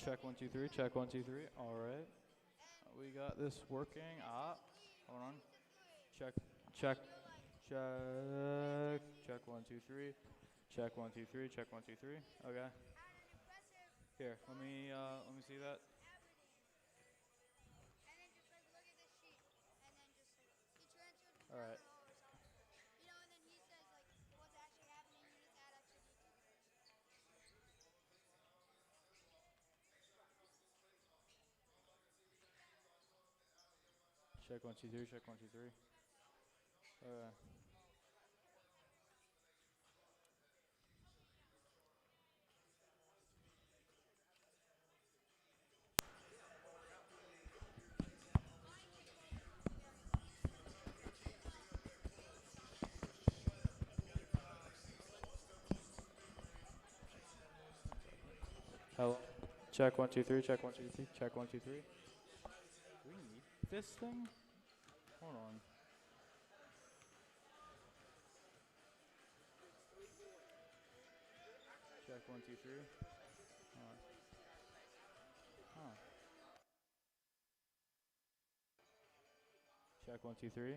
Check 1 2 3. Check 1 2 3. All right. We got this working. Hold on. Check. Check. Check. Check 1 2 3. Check 1 2 3. Check 1 2 3. Okay. Here, let me see that. All right. Check 1 2 3. Check 1 2 3. Okay. Hello. Check 1 2 3. Check 1 2 3. Check 1 2 3. Do we need this thing? Hold on. Check 1 2 3. Huh. Check 1 2 3.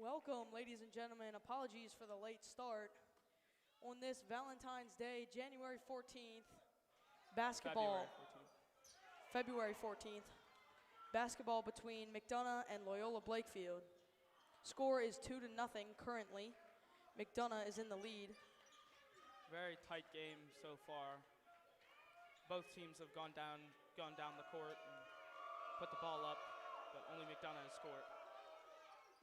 Welcome, ladies and gentlemen. Apologies for the late start. On this Valentine's Day, January 14th, basketball. February 14th. Basketball between McDonogh and Loyola Blakefield. Score is 2-0 currently. McDonogh is in the lead. Very tight game so far. Both teams have gone down the court and put the ball up, but only McDonogh has scored.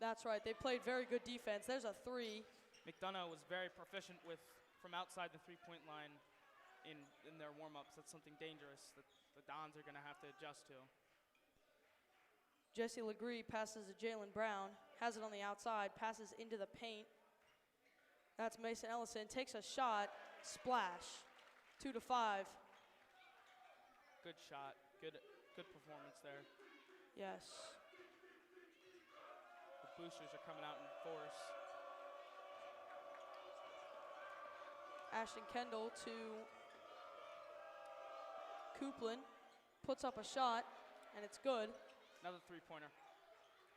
That's right. They played very good defense. There's a three. McDonogh was very proficient from outside the three-point line in their warm-ups. That's something dangerous that the Dons are going to have to adjust to. Jesse Legree passes to Jalen Brown, has it on the outside, passes into the paint. That's Mason Ellison, takes a shot, splash, 2-5. Good shot, good performance there. Yes. The boosters are coming out in force. Ashton Kendall to Coupland, puts up a shot, and it's good. Another three-pointer.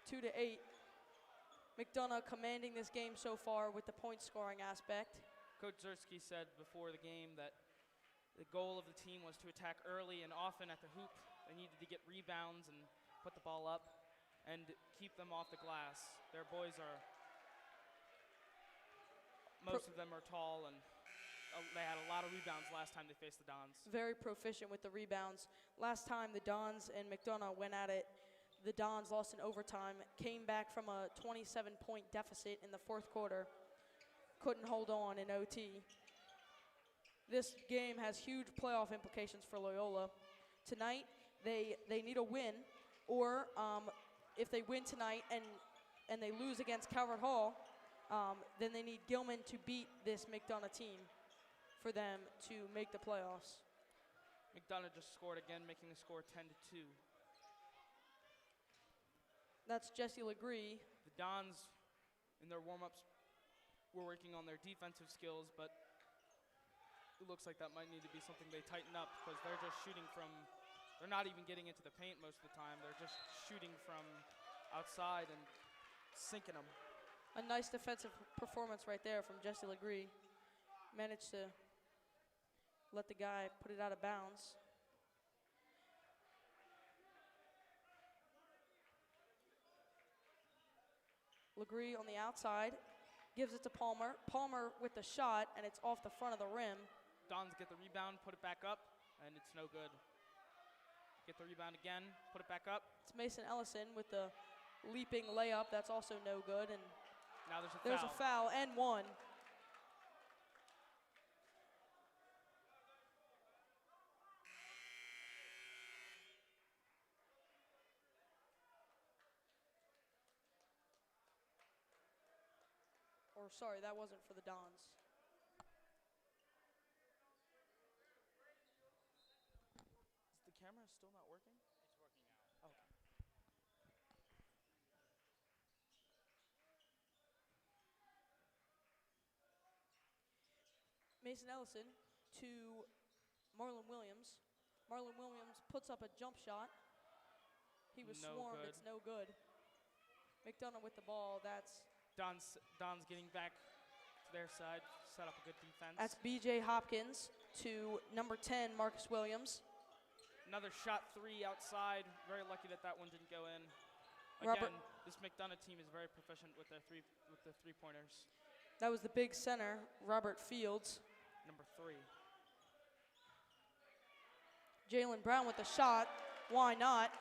2-8. McDonogh commanding this game so far with the point-scoring aspect. Coach Zersky said before the game that the goal of the team was to attack early and often at the hoop. They needed to get rebounds and put the ball up and keep them off the glass. Their boys are, most of them are tall, and they had a lot of rebounds last time they faced the Dons. Very proficient with the rebounds. Last time the Dons and McDonogh went at it, the Dons lost in overtime, came back from a 27-point deficit in the fourth quarter, couldn't hold on in OT. This game has huge playoff implications for Loyola. Tonight, they need a win, or if they win tonight and they lose against Calvert Hall, then they need Gilman to beat this McDonogh team for them to make the playoffs. McDonogh just scored again, making the score 10-2. That's Jesse Legree. The Dons, in their warm-ups, were working on their defensive skills, but it looks like that might need to be something they tighten up, because they're just shooting from, they're not even getting into the paint most of the time. They're just shooting from outside and sinking them. A nice defensive performance right there from Jesse Legree. Managed to let the guy put it out of bounds. Legree on the outside, gives it to Palmer. Palmer with the shot, and it's off the front of the rim. Dons get the rebound, put it back up, and it's no good. Get the rebound again, put it back up. It's Mason Ellison with the leaping layup. That's also no good. And now there's a there's a foul and one. Or sorry, that wasn't for the Dons. Is the camera still not working? It's working now. Okay. Mason Ellison to Marlon Williams. Marlon Williams puts up a jump shot. He was swarmed. It's no good. McDonogh with the ball. That's Don's getting back to their side, set up a good defense. That's B.J. Hopkins to number 10, Marcus Williams. Another shot three outside. Very lucky that that one didn't go in. Robert, Again, this McDonogh team is very proficient with their three-pointers. that was the big center, Robert Fields. Number 3. Jalen Brown with the shot. Why not?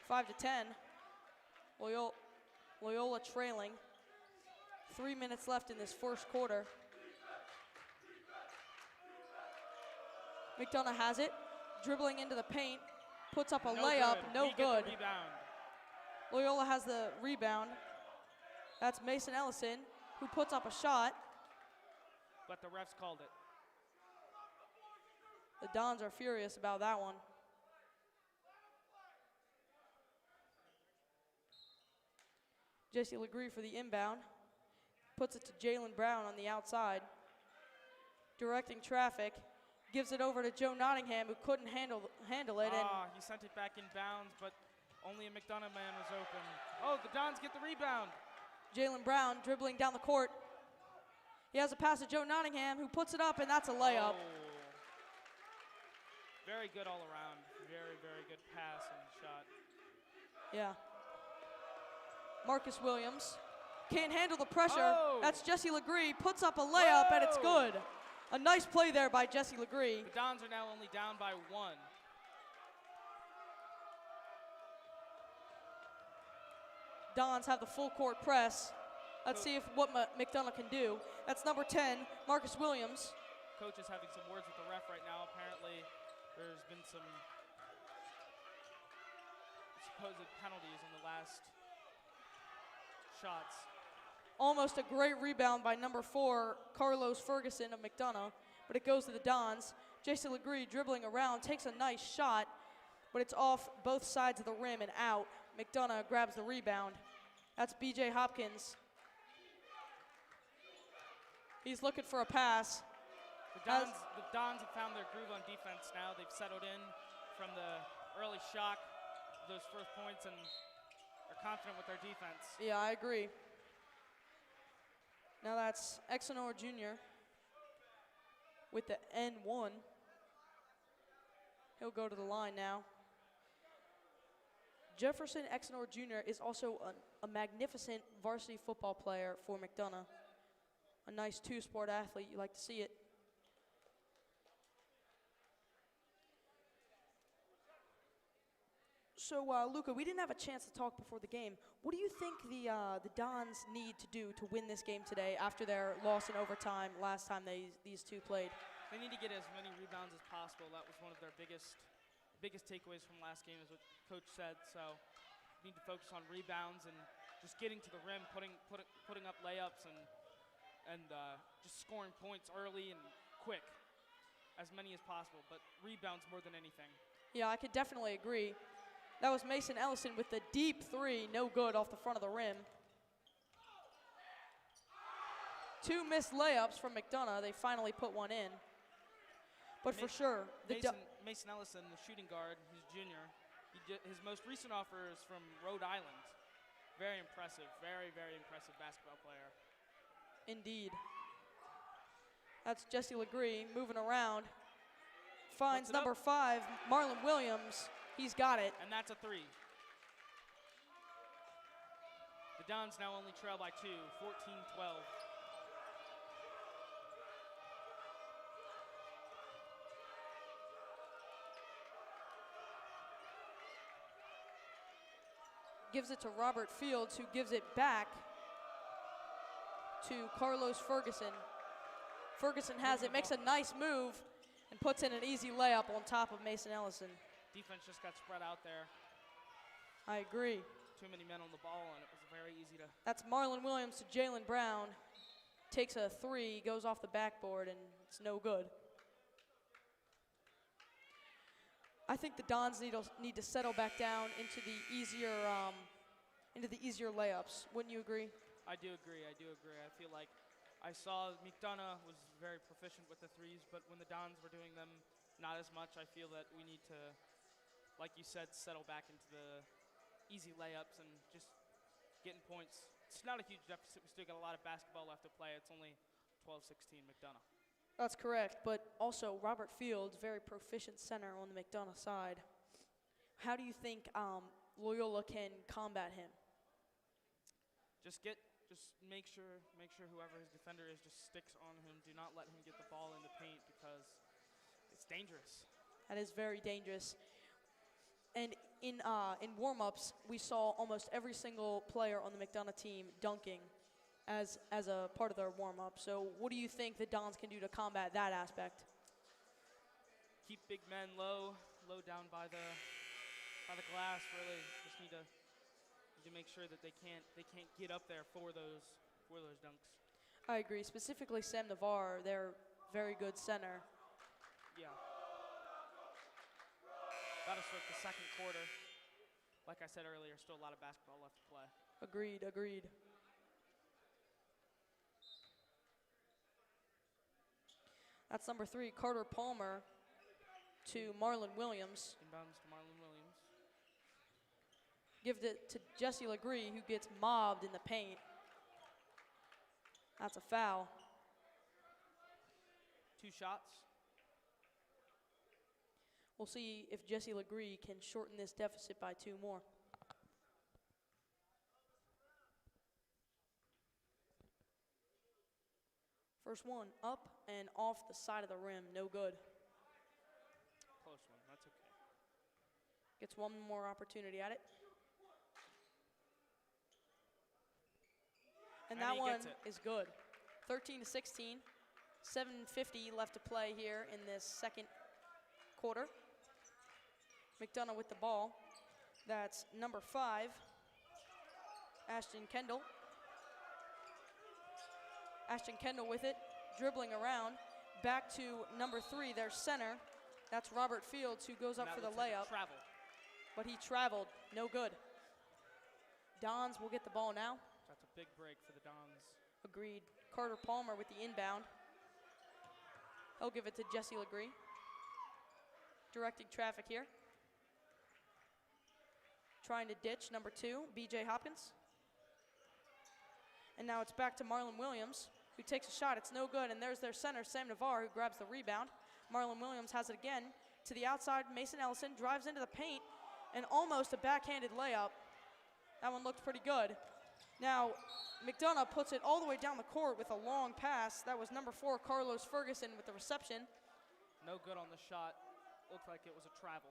5-10. Loyola trailing. 3 minutes left in this first quarter. McDonogh has it, dribbling into the paint, puts up a layup, no good. Get the rebound. Loyola has the rebound. That's Mason Ellison, who puts up a shot. But the refs called it. The Dons are furious about that one. Jesse Legree for the inbound. Puts it to Jalen Brown on the outside. Directing traffic. Gives it over to Joe Nottingham, who couldn't handle it. And he sent it back in bounds, but only a McDonogh man was open. Oh, the Dons get the rebound. Jalen Brown dribbling down the court. He has a pass to Joe Nottingham, who puts it up, and that's a layup. Oh. Very good all around. Very, very good pass and shot. Yeah. Marcus Williams can't handle the pressure. Oh. That's Jesse Legree, puts up a layup, and it's Whoa. good. A nice play there by Jesse Legree. The Dons are now only down by 1. Dons have the full court press. Let's see if what McDonogh can do. That's number 10, Marcus Williams. Coach is having some words with the ref right now. Apparently, there's been some supposed penalties on the last shots. Almost a great rebound by number 4, Carlos Ferguson of McDonogh, but it goes to the Dons. Jason Legree dribbling around, takes a nice shot, but it's off both sides of the rim and out. McDonogh grabs the rebound. That's B.J. Hopkins. He's looking for a pass. The Dons have found their groove on defense now. They've settled in from the early shock of those first points and are confident with their defense. Yeah, I agree. Now that's Exonor Jr. with the N1. He'll go to the line now. Jefferson Exonor Jr. is also a magnificent varsity football player for McDonogh. A nice two-sport athlete. You like to see it. So, Luca, we didn't have a chance to talk before the game. What do you think the Dons need to do to win this game today after their loss in overtime last time these two played? They need to get as many rebounds as possible. That was one of their biggest takeaways from last game, is what Coach said. So, need to focus on rebounds and just getting to the rim, putting up layups and just scoring points early and quick, as many as possible. But rebounds more than anything. Yeah, I could definitely agree. That was Mason Ellison with the deep three, no good off the front of the rim. 2 missed layups from McDonogh. They finally put one in. But for sure, Mason Ellison, the shooting guard, he's junior. His most recent offer is from Rhode Island. Very impressive, very, very impressive basketball player. Indeed. That's Jesse Legree moving around. Finds number 5, Marlon Williams. He's got it. And that's a 3. The Dons now only trail by 2, 14-12. Gives it to Robert Fields, who gives it back to Carlos Ferguson. Ferguson has it, makes a nice move, and puts in an easy layup on top of Mason Ellison. Defense just got spread out there. I agree. Too many men on the ball, and it was very easy to... That's Marlon Williams to Jalen Brown. Takes a 3, goes off the backboard, and it's no good. I think the Dons need to settle back down into the easier layups. Wouldn't you agree? I do agree. I feel like I saw McDonogh was very proficient with the 3s, but when the Dons were doing them, not as much. I feel that we need to, like you said, settle back into the easy layups and just getting points. It's not a huge deficit. We still got a lot of basketball left to play. It's only 12-16 McDonogh. That's correct, but also Robert Fields, very proficient center on the McDonogh side. How do you think Loyola can combat him? Just make sure whoever his defender is just sticks on him. Do not let him get the ball in the paint because it's dangerous. That is very dangerous. And in warm-ups, we saw almost every single player on the McDonogh team dunking as a part of their warm-up. So what do you think the Dons can do to combat that aspect? Keep big men low down by the glass. Really, just need to make sure that they can't get up there for those dunks. I agree. Specifically, Sam Navarre, they're very good center. Yeah. That'll start the second quarter. Like I said earlier, still a lot of basketball left to play. Agreed. That's number 3, Carter Palmer to Marlon Williams. Inbounds to Marlon Williams. Gives it to Jesse Legree, who gets mobbed in the paint. That's a foul. 2 shots. We'll see if Jesse Legree can shorten this deficit by 2 more. First one up and off the side of the rim, no good. Close one, that's okay. Gets one more opportunity at it. And that he one gets it. is good. 13-16, 7:50 left to play here in this second quarter. McDonogh with the ball. That's number 5, Ashton Kendall. Ashton Kendall with it, dribbling around. Back to number 3, their center. That's Robert Fields, who goes up And for that the looks like a layup. travel. But he traveled, no good. Dons will get the ball now. That's a big break for the Dons. Agreed. Carter Palmer with the inbound. He'll give it to Jesse Legree. Directing traffic here. Trying to ditch number 2, B.J. Hopkins. And now it's back to Marlon Williams, who takes a shot. It's no good, and there's their center, Sam Navarre, who grabs the rebound. Marlon Williams has it again to the outside. Mason Ellison drives into the paint, and almost a backhanded layup. That one looked pretty good. Now, McDonogh puts it all the way down the court with a long pass. That was number 4, Carlos Ferguson, with the reception. No good on the shot. Looked like it was a travel.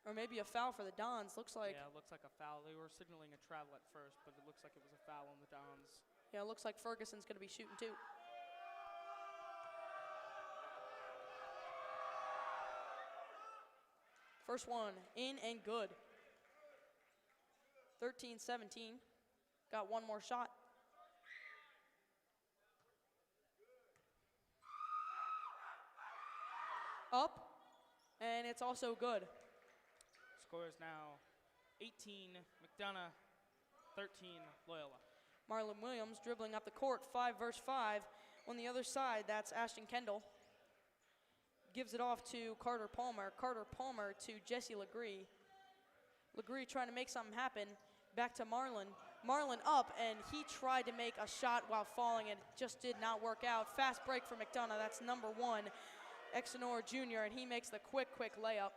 Or maybe a foul for the Dons. Looks like, Yeah, it looks like a foul. They were signaling a travel at first, but it looks like it was a foul on the Dons. yeah, it looks like Ferguson's going to be shooting too. First one in and good. 13-17. Got one more shot. Up, and it's also good. Score is now 18 McDonogh, 13 Loyola. Marlon Williams dribbling up the court, 5 versus 5. On the other side, that's Ashton Kendall. Gives it off to Carter Palmer. Carter Palmer to Jesse Legree. Legree trying to make something happen. Back to Marlon. Marlon up, and he tried to make a shot while falling, and it just did not work out. Fast break for McDonogh. That's number 1, Exonor Jr., and he makes the quick layup.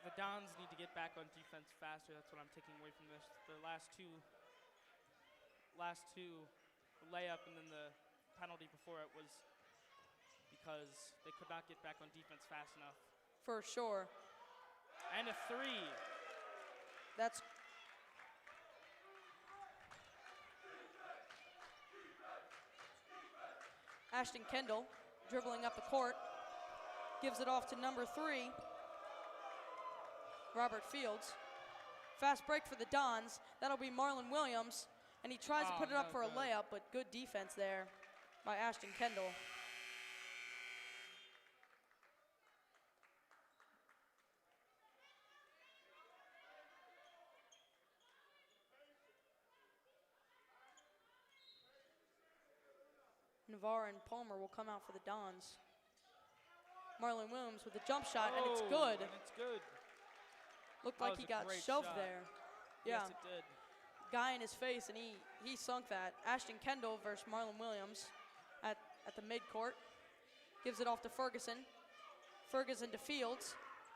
The Dons need to get back on defense faster. That's what I'm taking away from this. The last two, the layup and then the penalty before it was because they could not get back on defense fast enough. For sure. And a 3. That's Ashton Kendall dribbling up the court. Gives it off to number 3, Robert Fields. Fast break for the Dons. That'll be Marlon Williams. And he tries to put it up for a layup, but good defense there by Ashton Kendall. Navarre and Palmer will come out for the Dons. Marlon Williams with the jump shot, and it's good. And it's good. Looked That like was he a got great shoved shot. there. Yeah, Yes, it did. guy in his face, and he sunk that. Ashton Kendall versus Marlon Williams at the midcourt. Gives it off to Ferguson. Ferguson to Fields.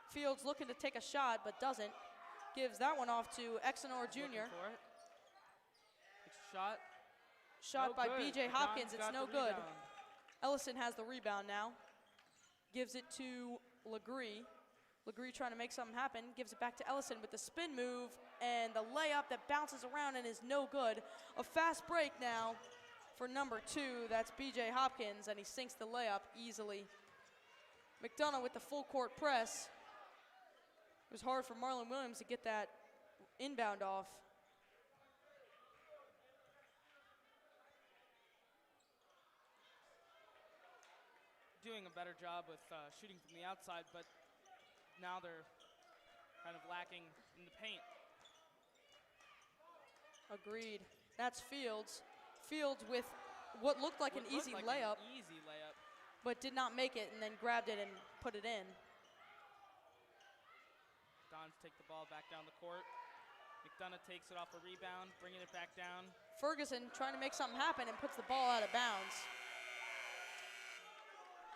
Fields looking to take a shot, but doesn't. Gives that one off to Exonor Jr. Looking for it. Takes a shot. Shot No by good. B.J. The Hopkins. Dons It's got no the good. rebound. Ellison has the rebound now. Gives it to Legree. Legree trying to make something happen. Gives it back to Ellison with the spin move and the layup that bounces around and is no good. A fast break now for number 2. That's B.J. Hopkins, and he sinks the layup easily. McDonogh with the full court press. It was hard for Marlon Williams to get that inbound off. Doing a better job with shooting from the outside, but now they're kind of lacking in the paint. Agreed. That's Fields. Fields with what looked like an easy layup, An easy layup. but did not make it and then grabbed it and put it in. Dons take the ball back down the court. McDonogh takes it off a rebound, bringing it back down. Ferguson trying to make something happen and puts the ball out of bounds.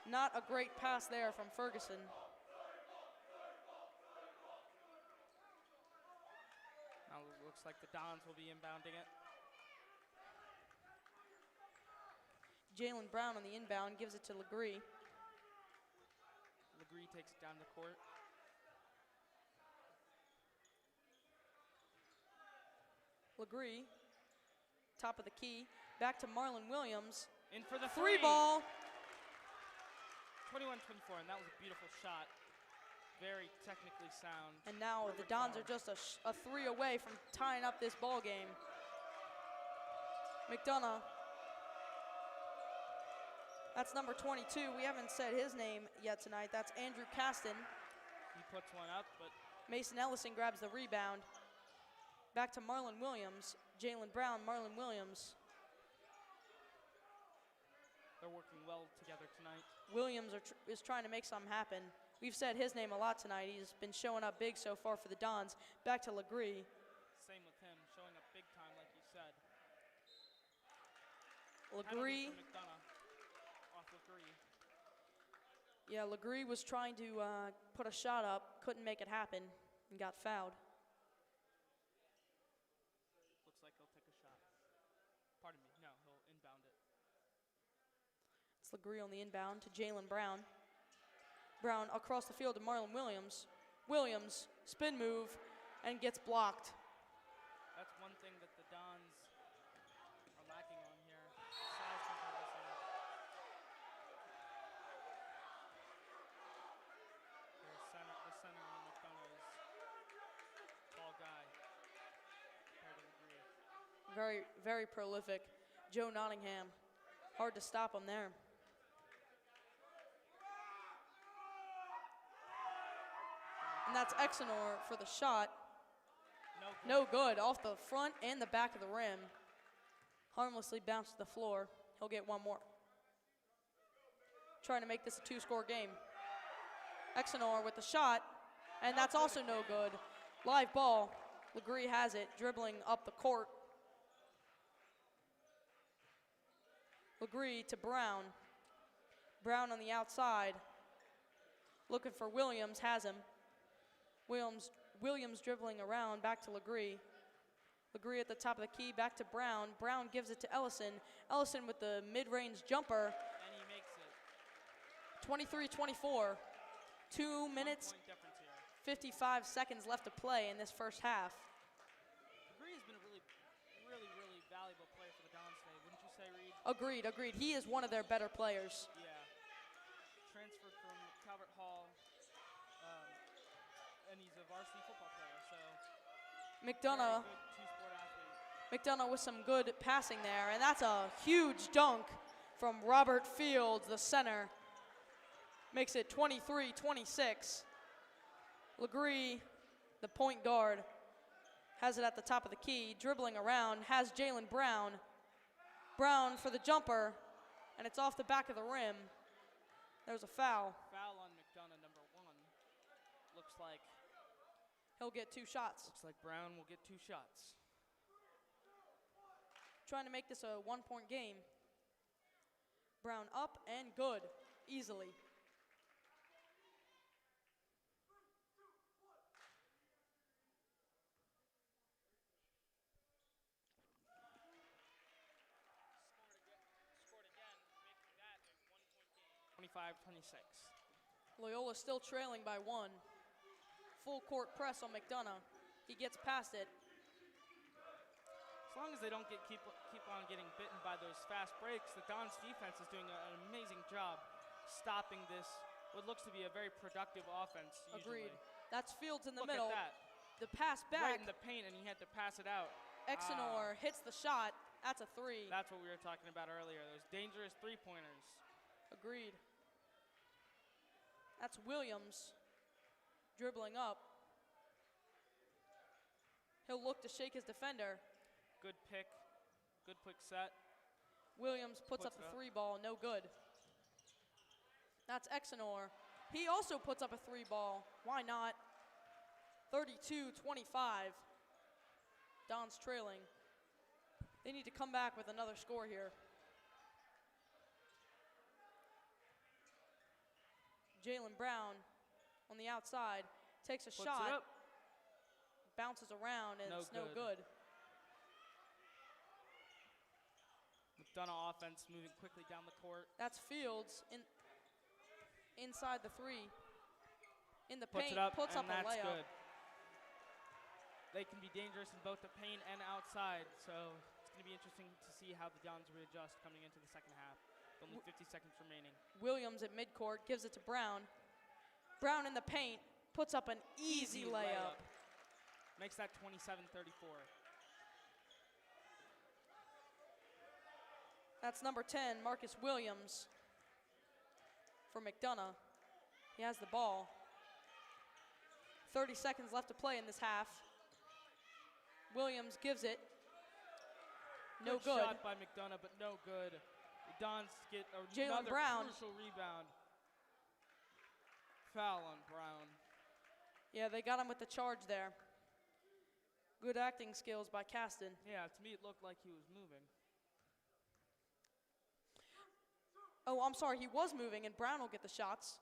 Not a great pass there from Ferguson. Now it looks like the Dons will be inbounding it. Jalen Brown on the inbound gives it to Legree. Legree takes it down the court. Legree, top of the key, back to Marlon Williams. In for the Three ball. 21-24, and that was a beautiful shot. Very technically sound. And now the Dons are just a three away from tying up this ball game. McDonogh. That's number 22. We haven't said his name yet tonight. That's Andrew Caston. He puts one up, but Mason Ellison grabs the rebound. Back to Marlon Williams. Jalen Brown, Marlon Williams. they're working well together tonight. Williams is trying to make something happen. We've said his name a lot tonight. He's been showing up big so far for the Dons. Back to Legree. Same with him, showing up big time, like you said. Legree. Penalty for McDonogh. Off Legree. Yeah, Legree was trying to put a shot up, couldn't make it happen, and got fouled. Looks like he'll take a shot. Pardon me, no, he'll inbound it. It's Legree on the inbound to Jalen Brown. Brown across the field to Marlon Williams. Williams, spin move, and gets blocked. That's one thing that the Dons are lacking on here. Size comparison. The center on McDonogh is tall guy compared to Legree. Very, very prolific. Joe Nottingham, hard to stop him there. And that's Exenor for the shot. No good. Off the front and the back of the rim. Harmlessly bounced to the floor. He'll get one more. Trying to make this a two-score game. Exenor with the shot, and that's also no good. Live ball. Legree has it, dribbling up the court. Legree to Brown. Brown on the outside. Looking for Williams, has him. Williams dribbling around, back to Legree. Legree at the top of the key, back to Brown. Brown gives it to Ellison. Ellison with the mid-range jumper. And he makes it. 23-24. 2 minutes, 1 point difference here. 55 seconds left to play in this first half. Legree has been a really valuable player for the Dons today, wouldn't you say, Reed? Agreed. He is one of their better players. Yeah. Transferred from Calvert Hall, and he's a varsity football player, so McDonogh. very good two-sport athlete. McDonogh with some good passing there, and that's a huge dunk from Robert Fields, the center. Makes it 23-26. Legree, the point guard, has it at the top of the key, dribbling around, has Jalen Brown. Brown for the jumper, and it's off the back of the rim. There's a foul. Foul on McDonogh, number 1. Looks like He'll get 2 shots. Brown will get 2 shots. Trying to make this a 1-point game. Brown up and good, easily. Scored again, making that a 1-point game. 25-26. Loyola still trailing by 1. Full court press on McDonogh. He gets past it. As long as they don't keep on getting bitten by those fast breaks, the Dons defense is doing an amazing job stopping this, what looks to be a very productive offense usually. Agreed. That's Fields in the Look middle. at that. The pass Right back. in the paint, and he had to pass it out. Exenor hits the shot. That's a 3. That's what we were talking about earlier, those dangerous three-pointers. Agreed. That's Williams dribbling up. He'll look to shake his defender. Good pick, good quick set. Williams puts up the 3 ball, no good. That's Exenor. He also puts up a 3 ball. Why not? 32-25. Don's trailing. They need to come back with another score here. Jalen Brown on the outside takes a Puts shot, it up. bounces around, and it's no good. McDonogh offense moving quickly down the court. That's Fields inside the three. In the Puts paint, it up, puts and up a that's layup. good. They can be dangerous in both the paint and outside, so it's going to be interesting to see how the Dons readjust coming into the second half. With only 50 seconds remaining. Williams at midcourt gives it to Brown. Brown in the paint, puts up an easy layup. Makes that 27-34. That's number 10, Marcus Williams for McDonogh. He has the ball. 30 seconds left to play in this half. Williams gives it. No good. Shot by McDonogh, but no good. The Dons get another Brown. crucial rebound. Foul on Brown. Yeah, they got him with the charge there. Good acting skills by Caston. Yeah, to me it looked like he was moving. Oh, I'm sorry, he was moving, and Brown will get the shots.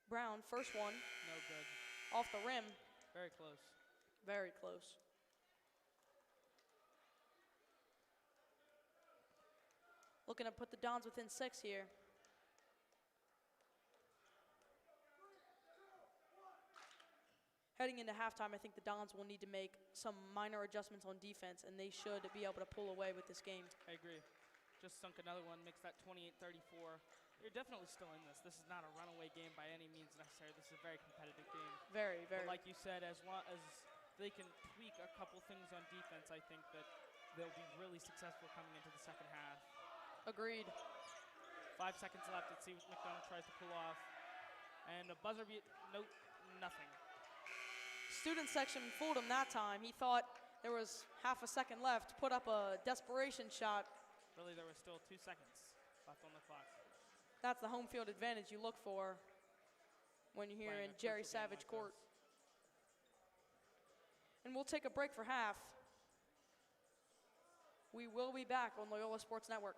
Brown, first one. No good. Off the rim. Very close. Very close. Looking to put the Dons within 6 here. Heading into halftime, I think the Dons will need to make some minor adjustments on defense, and they should be able to pull away with this game. I agree. Just sunk another one, makes that 28-34. You're definitely still in this. This is not a runaway game by any means necessary. This is a very competitive game. Very, very. But like you said, as long as they can tweak a couple things on defense, I think that they'll be really successful coming into the second half. Agreed. 5 seconds left. Let's see what McDonogh tries to pull off. And a buzzer beat, nope, nothing. Student section fooled him that time. He thought there was half a second left, put up a desperation shot. Really, there was still 2 seconds left on the clock. That's the home field advantage you look for when you're here in Jerry Savage Court. And we'll take a break for half. We will be back on Loyola Sports Network.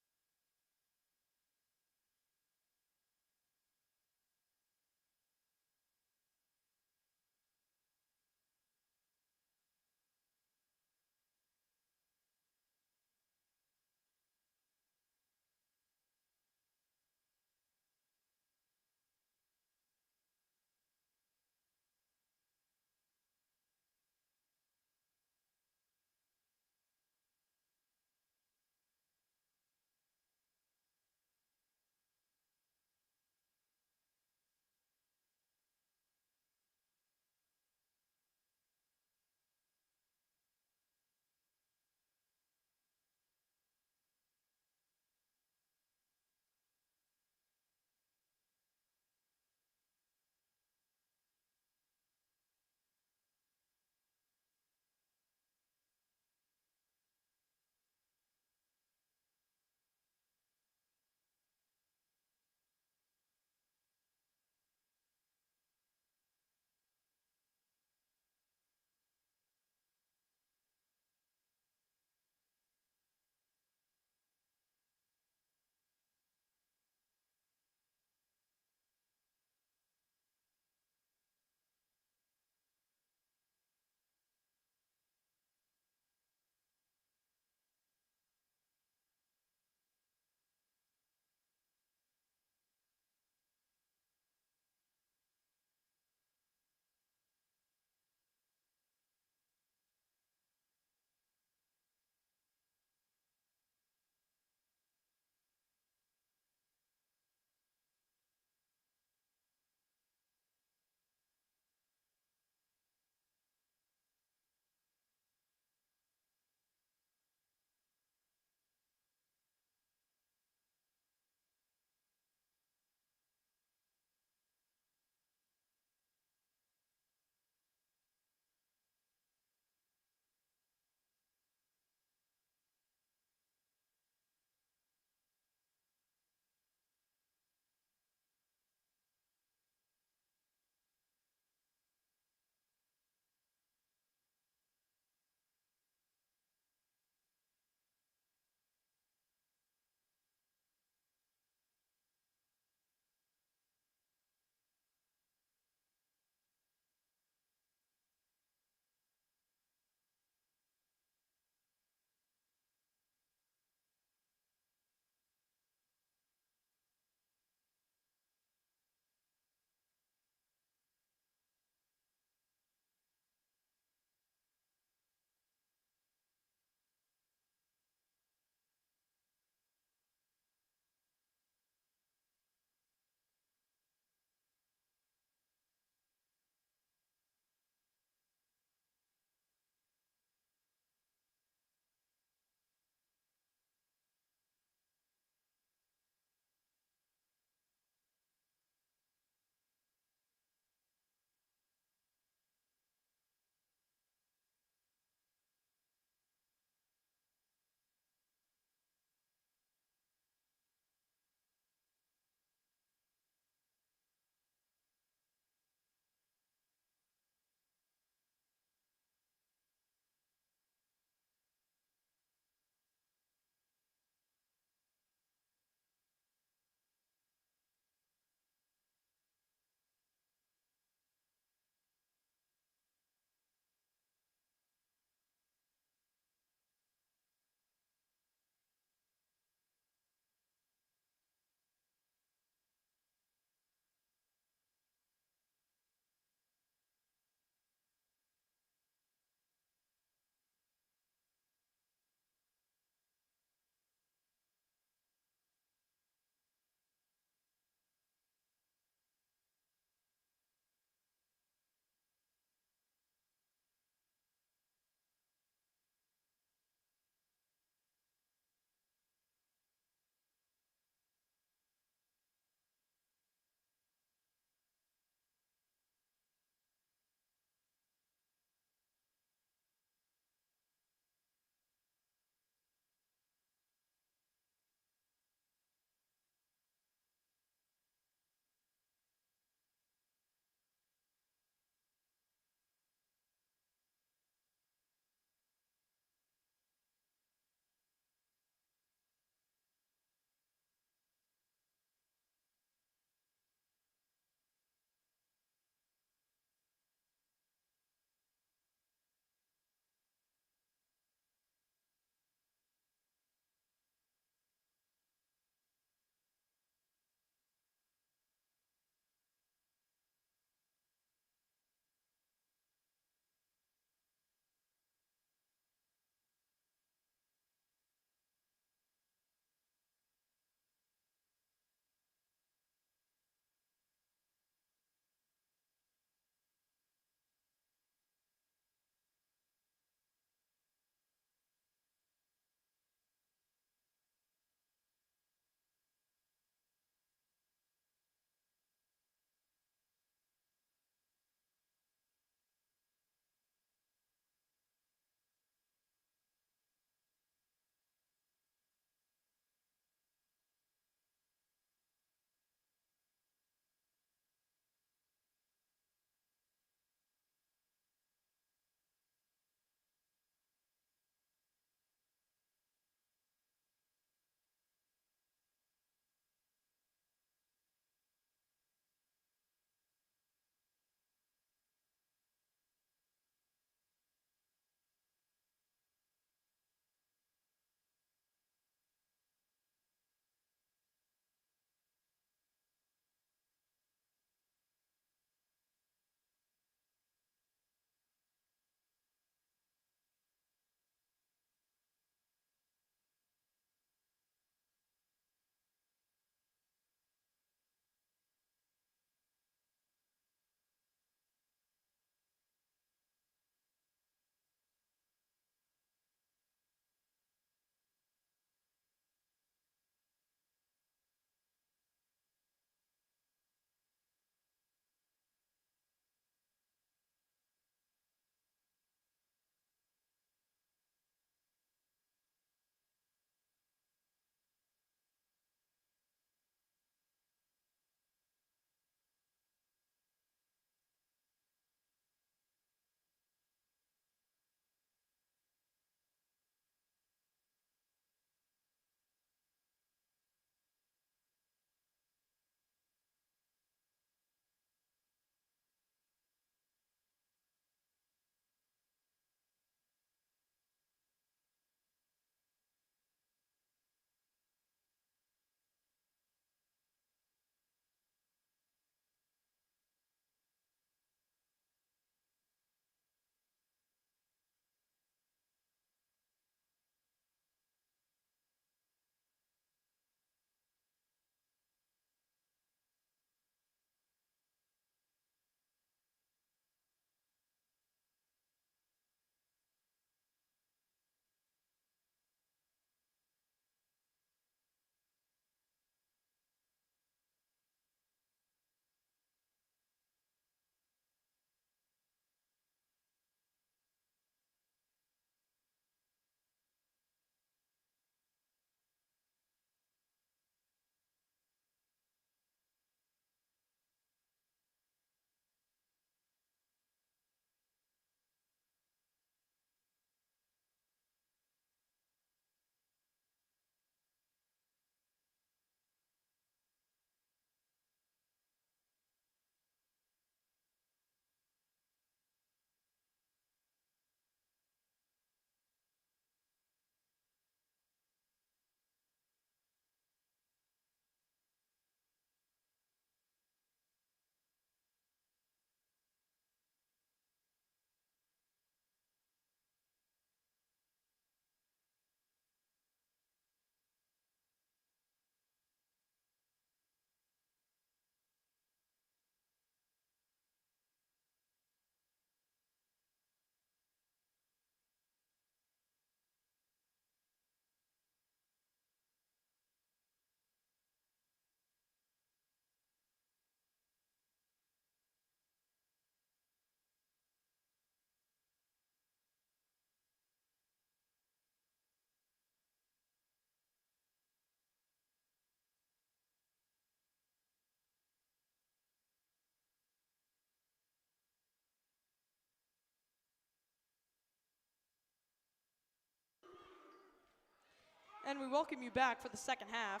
And we welcome you back for the second half.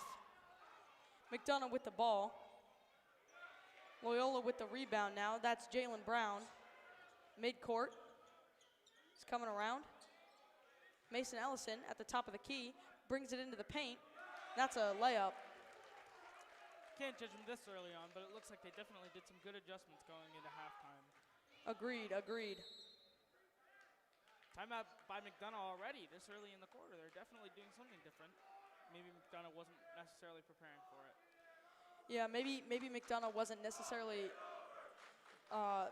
McDonogh with the ball. Loyola with the rebound now. That's Jalen Brown. Midcourt. He's coming around. Mason Ellison at the top of the key. Brings it into the paint. That's a layup. Can't judge them this early on, but it looks like they definitely did some good adjustments going into halftime. Agreed, agreed. Timeout by McDonogh already this early in the quarter. They're definitely doing something different. Maybe McDonogh wasn't necessarily preparing for it. Yeah, maybe McDonogh wasn't necessarily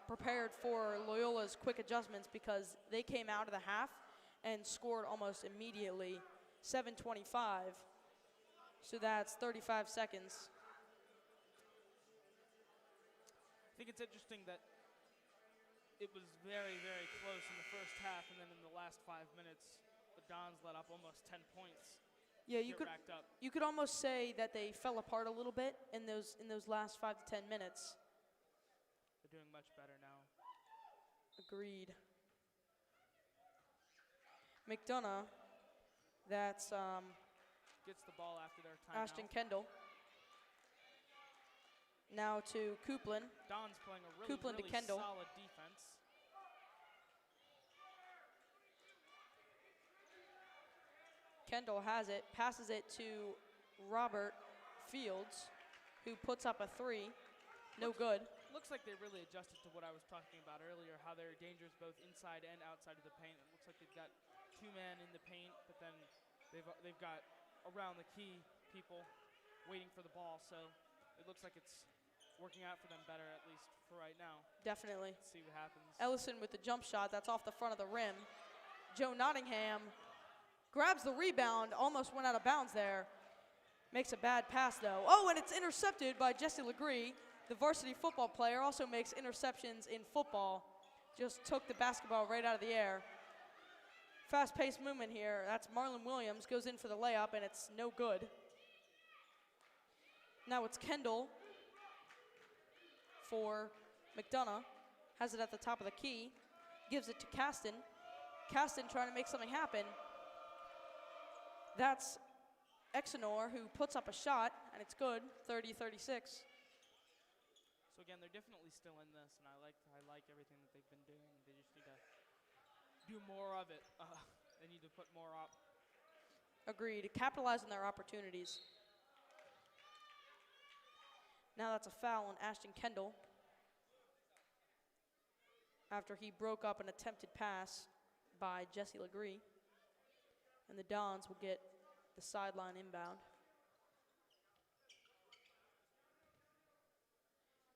prepared for Loyola's quick adjustments because they came out of the half and scored almost immediately, 7:25. So that's 35 seconds. I think it's interesting that it was very, very close in the first half, and then in the last 5 minutes, the Dons let up almost 10 points. Yeah, Racked up. you could almost say that they fell apart a little bit in those last 5 to 10 minutes. They're doing much better now. Agreed. McDonogh, that's Gets the ball after their timeout. Ashton Kendall. Now to Coupland. Don's playing a really, Coupland to really Kendall. solid defense. Kendall has it, passes it to Robert Fields, who puts up a three. No good. Looks like they really adjusted to what I was talking about earlier, how they're dangerous both inside and outside of the paint. It looks like they've got 2 men in the paint, but then they've got around the key people waiting for the ball. So it looks like it's working out for them better, at least for right now. Definitely. Let's see what happens. Ellison with the jump shot. That's off the front of the rim. Joe Nottingham grabs the rebound. Almost went out of bounds there. Makes a bad pass, though. Oh, and it's intercepted by Jesse Legree. The varsity football player also makes interceptions in football. Just took the basketball right out of the air. Fast-paced movement here. That's Marlon Williams. Goes in for the layup, and it's no good. Now it's Kendall for McDonogh. Has it at the top of the key. Gives it to Caston. Caston trying to make something happen. That's Exenor, who puts up a shot, and it's good, 30-36. So again, they're definitely still in this, and I like everything that they've been doing. They just need to do more of it. They need to put more up. Agreed. Capitalize on their opportunities. Now that's a foul on Ashton Kendall after he broke up an attempted pass by Jesse Legree. And the Dons will get the sideline inbound.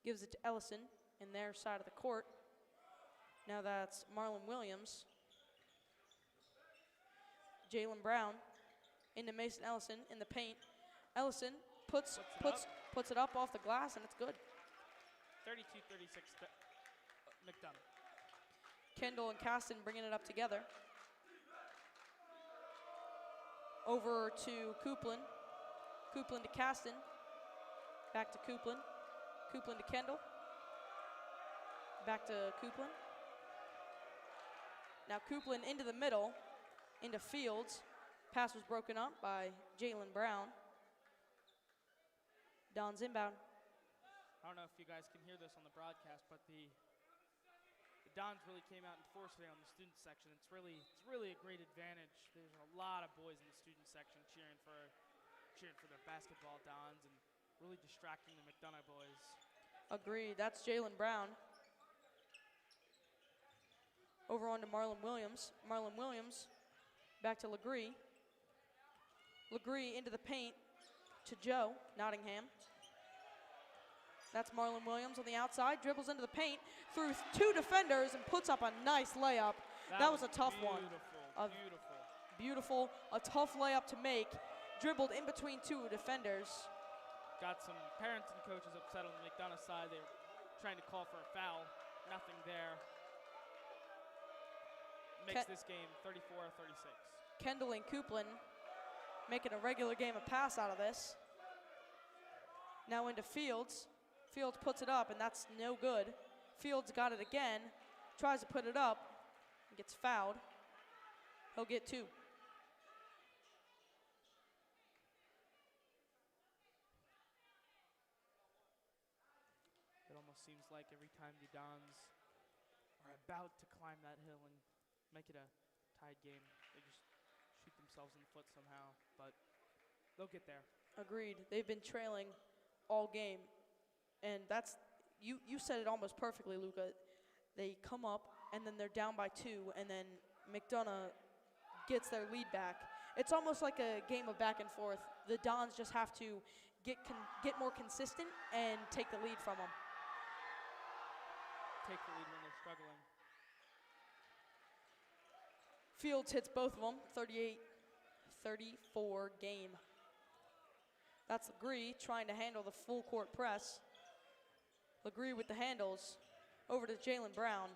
Gives it to Ellison in their side of the court. Now that's Marlon Williams. Jalen Brown into Mason Ellison in the paint. Ellison puts it up off the glass, and it's good. 32-36 McDonogh. Kendall and Caston bringing it up together. Over to Coupland. Coupland to Caston. Back to Coupland. Coupland to Kendall. Back to Coupland. Now Coupland into the middle, into Fields. Pass was broken up by Jalen Brown. Don's inbound. I don't know if you guys can hear this on the broadcast, but the Dons really came out in force today on the student section. It's really a great advantage. There's a lot of boys in the student section cheering for their basketball Dons and really distracting the McDonogh boys. Agreed. That's Jalen Brown. Over on to Marlon Williams. Marlon Williams back to Legree. Legree into the paint to Joe Nottingham. That's Marlon Williams on the outside, dribbles into the paint through 2 defenders and puts up a nice layup. That was a tough one. Beautiful, a tough layup to make. Dribbled in between 2 defenders. Got some parents and coaches upset on the McDonogh side. They were trying to call for a foul. Nothing there. Makes this game 34-36. Kendall and Coupland making a regular game of pass out of this. Now into Fields. Fields puts it up, and that's no good. Fields got it again, tries to put it up, and gets fouled. He'll get 2. seems like every time the Dons are about to climb that hill and make it a tied game, they just shoot themselves in the foot somehow. But they'll get there. Agreed. They've been trailing all game, and that's you said it almost perfectly, Luca. They come up and then they're down by 2, and then McDonogh gets their lead back. It's almost like a game of back and forth. The Dons just have to get more consistent and take the lead from them. Take the lead when they're struggling. Fields hits both of them, 38-34 game. That's Legree trying to handle the full court press. Legree with the handles, over to Jalen Brown.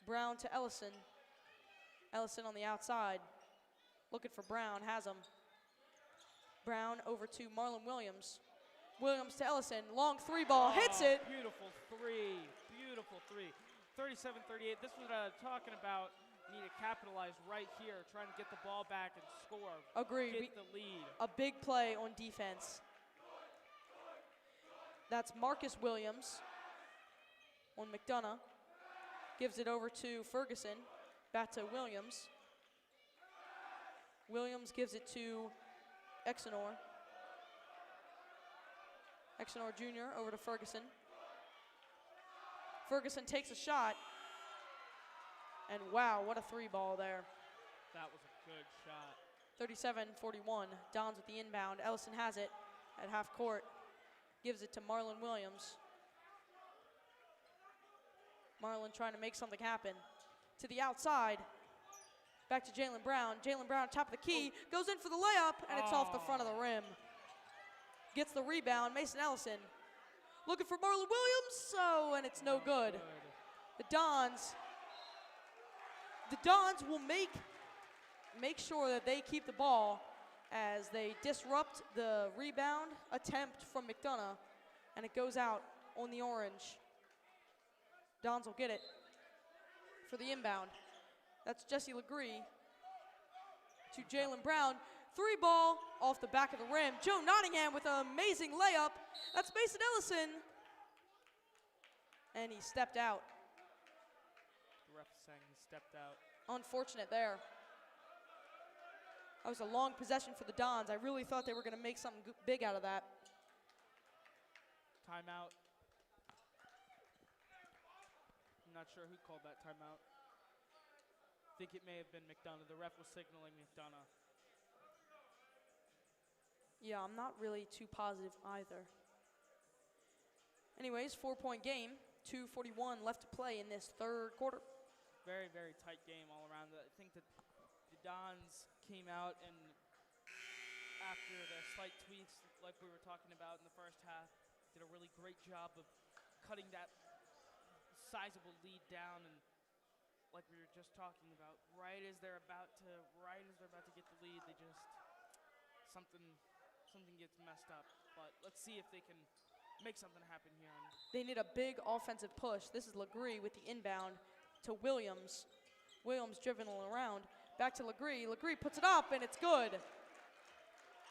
Brown to Ellison. Ellison on the outside, looking for Brown, has him. Brown over to Marlon Williams. Williams to Ellison, long 3 ball, hits it. Beautiful three, beautiful three. 37-38, this was what I was talking about. Need to capitalize right here, trying to get the ball back and score. Agreed. Get the lead. A big play on defense. That's Marcus Williams on McDonogh. Gives it over to Ferguson. Back to Williams. Williams gives it to Exenor. Exenor Jr. over to Ferguson. Ferguson takes a shot. And wow, what a 3 ball there. That was a good shot. 37-41, Dons with the inbound. Ellison has it at half court. Gives it to Marlon Williams. Marlon trying to make something happen. To the outside. Back to Jalen Brown. Jalen Brown, top of the key, goes in for the layup, and it's off the front of the rim. Gets the rebound, Mason Ellison. Looking for Marlon Williams, and it's no good. The Dons will make sure that they keep the ball as they disrupt the rebound attempt from McDonogh, and it goes out on the orange. Dons will get it for the inbound. That's Jesse Legree to Jalen Brown. 3 ball off the back of the rim. Joe Nottingham with an amazing layup. That's Mason Ellison. And he stepped out. The ref is saying he stepped out. Unfortunate there. That was a long possession for the Dons. I really thought they were going to make something big out of that. Timeout. I'm not sure who called that timeout. I think it may have been McDonogh. The ref was signaling McDonogh. Yeah, I'm not really too positive either. Anyways, 4-point game. 2:41 left to play in this 3rd quarter. Very, very tight game all around. I think that the Dons came out and after the slight tweaks like we were talking about in the first half, did a really great job of cutting that sizable lead down, and like we were just talking about, right as they're about to get the lead, they just something gets messed up. But let's see if they can make something happen here. They need a big offensive push. This is Legree with the inbound to Williams. Williams driven around. Back to Legree. Legree puts it up, and it's good.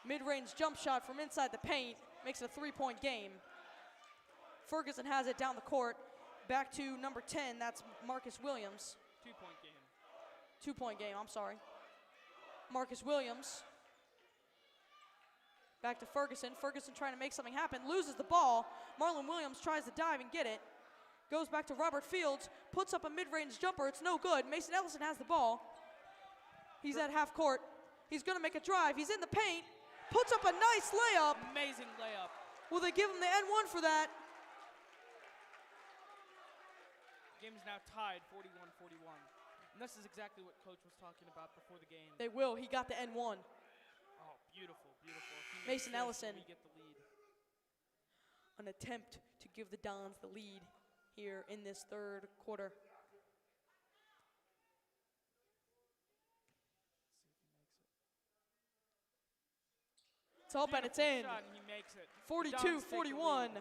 Mid-range jump shot from inside the paint. Makes it a 3-point game. Ferguson has it down the court. Back to number 10. That's Marcus Williams. 2-point game. 2-point game, I'm sorry. Marcus Williams. Back to Ferguson. Ferguson trying to make something happen. Loses the ball. Marlon Williams tries to dive and get it. Goes back to Robert Fields. Puts up a mid-range jumper. It's no good. Mason Ellison has the ball. He's at half court. He's going to make a drive. He's in the paint. Puts up a nice layup. Amazing layup. Will they give him the N1 for that? Game is now tied 41-41. And this is exactly what Coach was talking about before the game. They will. He got the N1. Oh, beautiful, beautiful. Mason Ellison. We get the lead. An attempt to give the Dons the lead here in this 3rd quarter. It's up and it's in. Shot and he makes it. 42-41.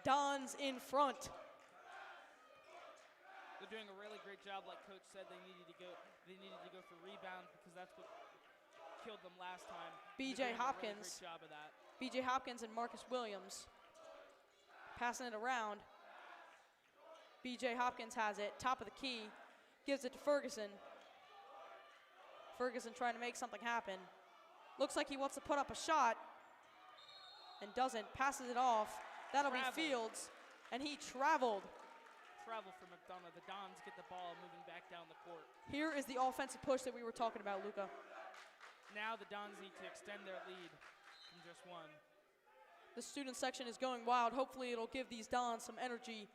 Dons in front. They're doing a really great job. Like Coach said, they needed to go for rebounds because that's what killed them last time. B.J. They're doing a really Hopkins. great job of that. B.J. Hopkins and Marcus Williams. Passing it around. B.J. Hopkins has it, top of the key, gives it to Ferguson. Ferguson trying to make something happen. Looks like he wants to put up a shot and doesn't, passes it off. That'll be Fields, and he traveled. Travel for McDonogh. The Dons get the ball moving back down the court. Here is the offensive push that we were talking about, Luca. Now the Dons need to extend their lead from just one. The student section is going wild. Hopefully it'll give these Dons some energy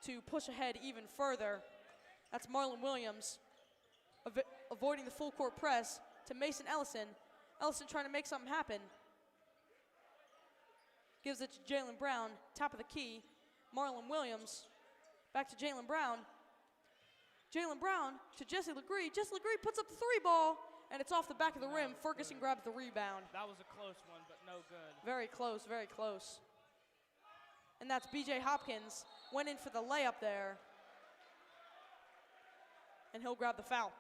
to push ahead even further. That's Marlon Williams avoiding the full court press to Mason Ellison. Ellison trying to make something happen. Gives it to Jalen Brown, top of the key. Marlon Williams, back to Jalen Brown. Jalen Brown to Jesse Legree. Jesse Legree puts up the 3-ball, and it's off the back of the rim. Ferguson grabs the rebound. That was a close one, but no good. Very close, very close. And that's B.J. Hopkins. Went in for the layup there. And he'll grab the foul.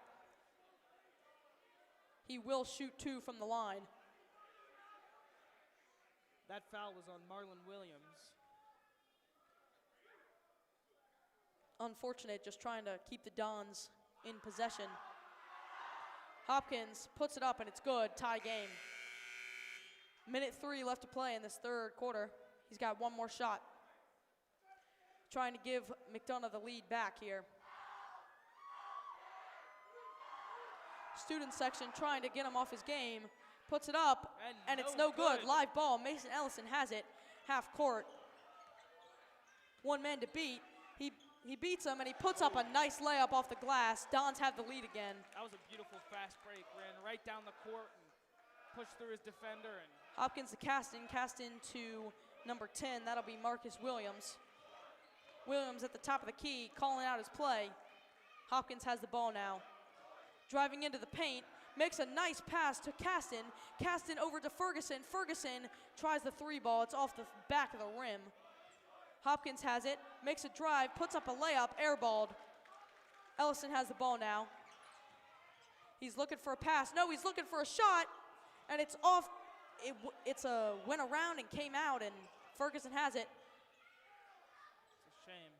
He will shoot 2 from the line. That foul was on Marlon Williams. Unfortunate, just trying to keep the Dons in possession. Hopkins puts it up, and it's good. Tie game. Minute 3 left to play in this third quarter. He's got one more shot. Trying to give McDonogh the lead back here. Student section trying to get him off his game. Puts it up, and it's no good. Live ball. Mason Ellison has it. Half court. One man to beat. He beats him, and he puts up a nice layup off the glass. Dons have the lead again. That was a beautiful fast break. Ran right down the court and pushed through his defender. And Hopkins to cast in to number 10. That'll be Marcus Williams. Williams at the top of the key, calling out his play. Hopkins has the ball now. Driving into the paint, makes a nice pass to Caston. Caston over to Ferguson. Ferguson tries the 3-ball. It's off the back of the rim. Hopkins has it, makes a drive, puts up a layup, airballed. Ellison has the ball now. He's looking for a pass. No, he's looking for a shot, and it's off. Went around and came out, and Ferguson has it. It's a shame.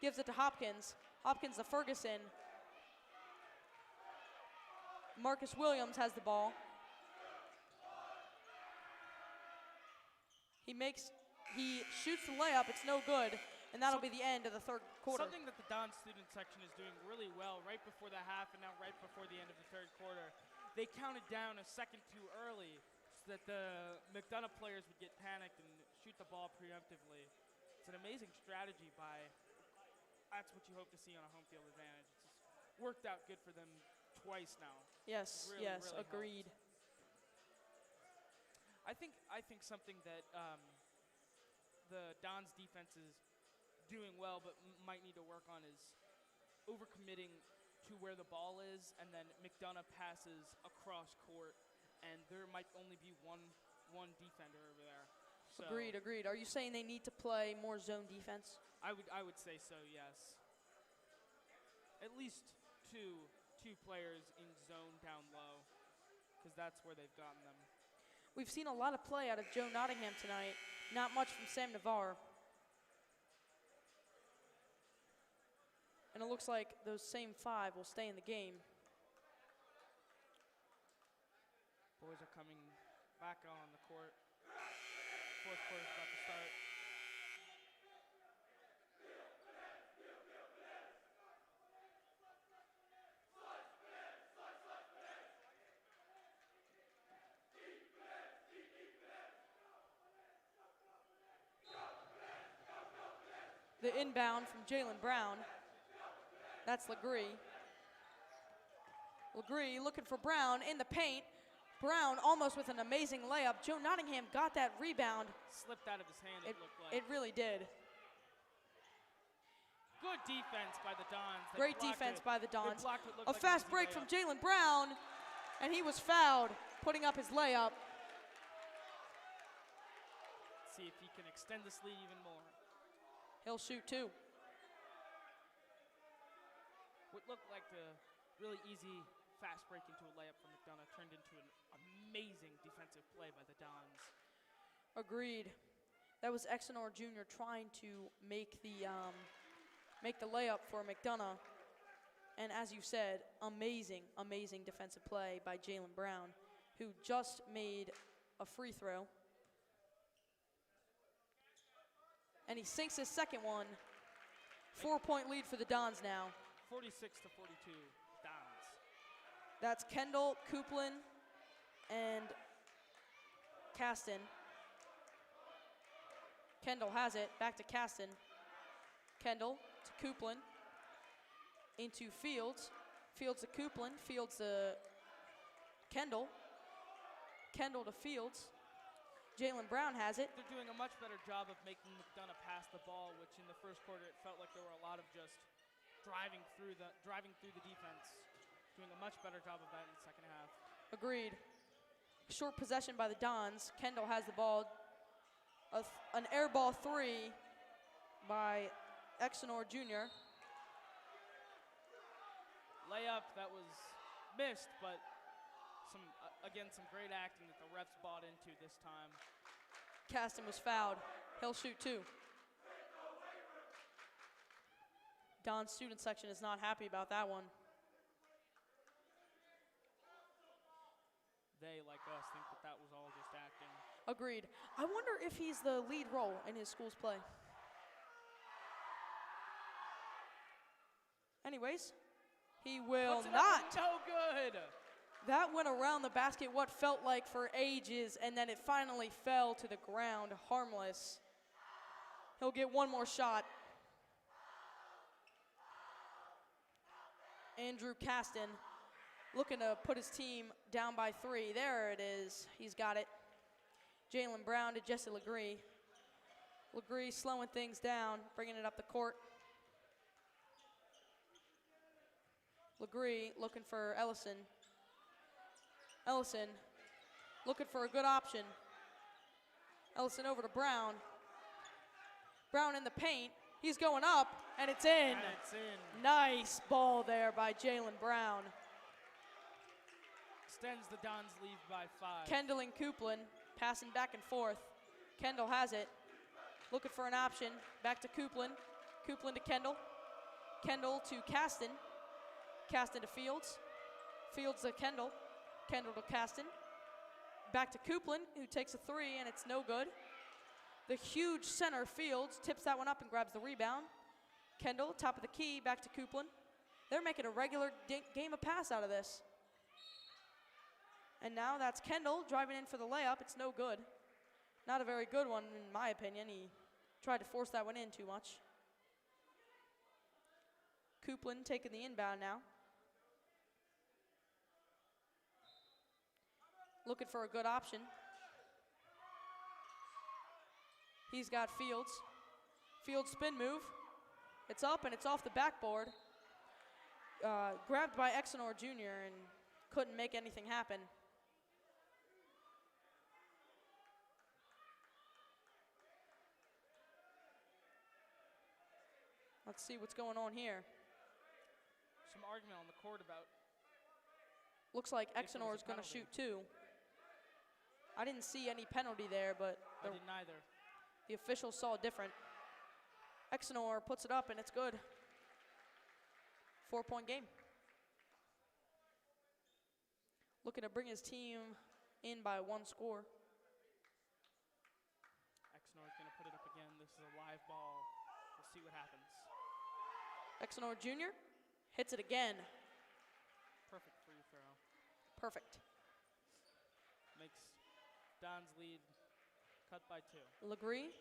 Gives it to Hopkins. Hopkins to Ferguson. Marcus Williams has the ball. He shoots the layup, it's no good, and that'll be the end of the third quarter. Something that the Don student section is doing really well right before the half and now right before the end of the third quarter. They counted down a second too early so that the McDonogh players would get panicked and shoot the ball preemptively. It's an amazing strategy that's what you hope to see on a home field advantage. It's worked out good for them twice now. Yes, really, yes, really agreed. Helped. I think something that the Dons defense is doing well but might need to work on is overcommitting to where the ball is, and then McDonogh passes across court, and there might only be one defender over there. So Agreed. Are you saying they need to play more zone defense? I would say so, yes. At least two players in zone down low, because that's where they've gotten them. We've seen a lot of play out of Joe Nottingham tonight. Not much from Sam Navarre. And it looks like those same 5 will stay in the game. Boys are coming back on the court. Fourth quarter's about to start. The inbound from Jalen Brown. That's Legree. Legree looking for Brown in the paint. Brown almost with an amazing layup. Joe Nottingham got that rebound. Slipped out of his hand, it looked like. It really did. Good defense by the Dons. Great defense by the Dons. A Like fast break from Jalen Brown, and he was fouled, putting up his layup. See if he can extend this lead even more. He'll shoot 2. What looked like a really easy fast break into a layup from McDonogh turned into an amazing defensive play by the Dons. Agreed. That was Exenor Jr. trying to make the layup for McDonogh. And as you said, amazing, amazing defensive play by Jalen Brown, who just made a free throw. And he sinks his second one. 4-point lead for the Dons now. 46 to 42, Dons. That's Kendall, Kuplin, and Caston. Kendall has it, back to Caston. Kendall to Kuplin. Into Fields. Fields to Kuplin. Fields to Kendall. Kendall to Fields. Jalen Brown has it. They're doing a much better job of making McDonogh pass the ball, which in the first quarter it felt like there were a lot of just driving through the defense. Doing a much better job of that in the second half. Agreed. Short possession by the Dons. Kendall has the ball. An air ball three by Exenor Jr. Layup that was missed, but some great acting that the refs bought into this time. Caston was fouled. He'll shoot two. Don's student section is not happy about that one. They, like us, think that that was all just acting. Agreed. I wonder if he's the lead role in his school's play. Anyways, he will Puts it not. up, no good. That went around the basket what felt like for ages, and then it finally fell to the ground, harmless. He'll get one more shot. Andrew Caston looking to put his team down by 3. There it is. He's got it. Jalen Brown to Jesse Legree. Legree slowing things down, bringing it up the court. Legree looking for Ellison. Ellison looking for a good option. Ellison over to Brown. Brown in the paint. He's going up, and it's in. And it's in. Nice ball there by Jalen Brown. Extends the Dons' lead by 5. Kendall and Kuplin passing back and forth. Kendall has it. Looking for an option. Back to Kuplin. Kuplin to Kendall. Kendall to Caston. Caston to Fields. Fields to Kendall. Kendall to Caston. Back to Kuplin, who takes a 3, and it's no good. The huge center Fields tips that one up and grabs the rebound. Kendall, top of the key, back to Kuplin. They're making a regular game of pass out of this. And now that's Kendall driving in for the layup. It's no good. Not a very good one, in my opinion. He tried to force that one in too much. Kuplin taking the inbound now. Looking for a good option. He's got Fields. Fields spin move. It's up and it's off the backboard. Grabbed by Exenor Jr. and couldn't make anything happen. Let's see what's going on here. Some argument on the court about. Looks like if there Exenor was is a going to penalty. shoot 2. I didn't see any penalty there, but I didn't either. the officials saw different. Exenor puts it up, and it's good. 4-point game. Looking to bring his team in by 1 score. Exenor's going to put it up again. This is a live ball. We'll see what happens. Exenor Jr. hits it again. Perfect free throw. Perfect. Makes Don's lead cut by 2. Legree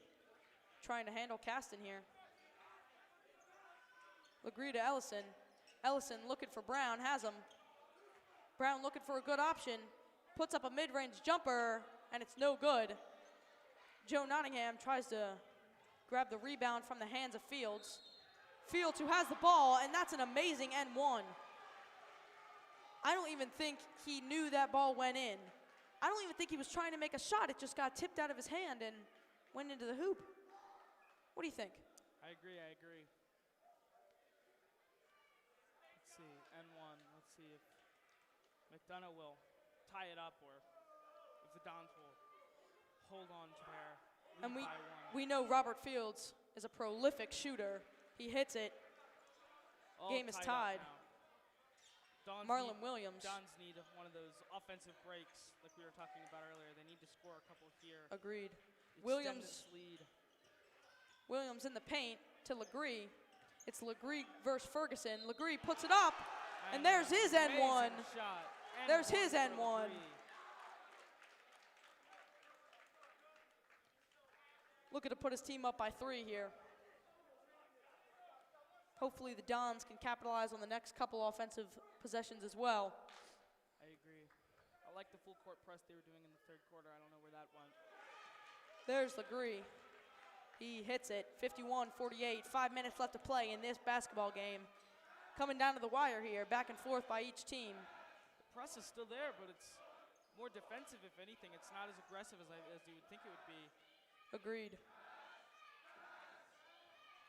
trying to handle Caston here. Legree to Ellison. Ellison looking for Brown, has him. Brown looking for a good option. Puts up a mid-range jumper, and it's no good. Joe Nottingham tries to grab the rebound from the hands of Fields. Fields who has the ball, and that's an amazing N1. I don't even think he knew that ball went in. I don't even think he was trying to make a shot. It just got tipped out of his hand and went into the hoop. What do you think? I agree. Let's see, N1. Let's see if McDonogh will tie it up or if the Dons will hold on to their lead by 1. We know Robert Fields is a prolific shooter. He hits it. All Game is up tied. now. Dons Marlon need- Williams. Dons need one of those offensive breaks like we were talking about earlier. They need to score a couple here. Agreed. Extend Williams. this lead. Williams in the paint to Legree. It's Legree versus Ferguson. Legree puts it up, and there's his amazing N1. Shot. There's N1 his for N1. Legree. Looking to put his team up by 3 here. Hopefully the Dons can capitalize on the next couple offensive possessions as well. I agree. I like the full court press they were doing in the third quarter. I don't know where that went. There's Legree. He hits it, 51-48. 5 minutes left to play in this basketball game. Coming down to the wire here, back and forth by each team. The press is still there, but it's more defensive, if anything. It's not as aggressive as you would think it would be. Agreed.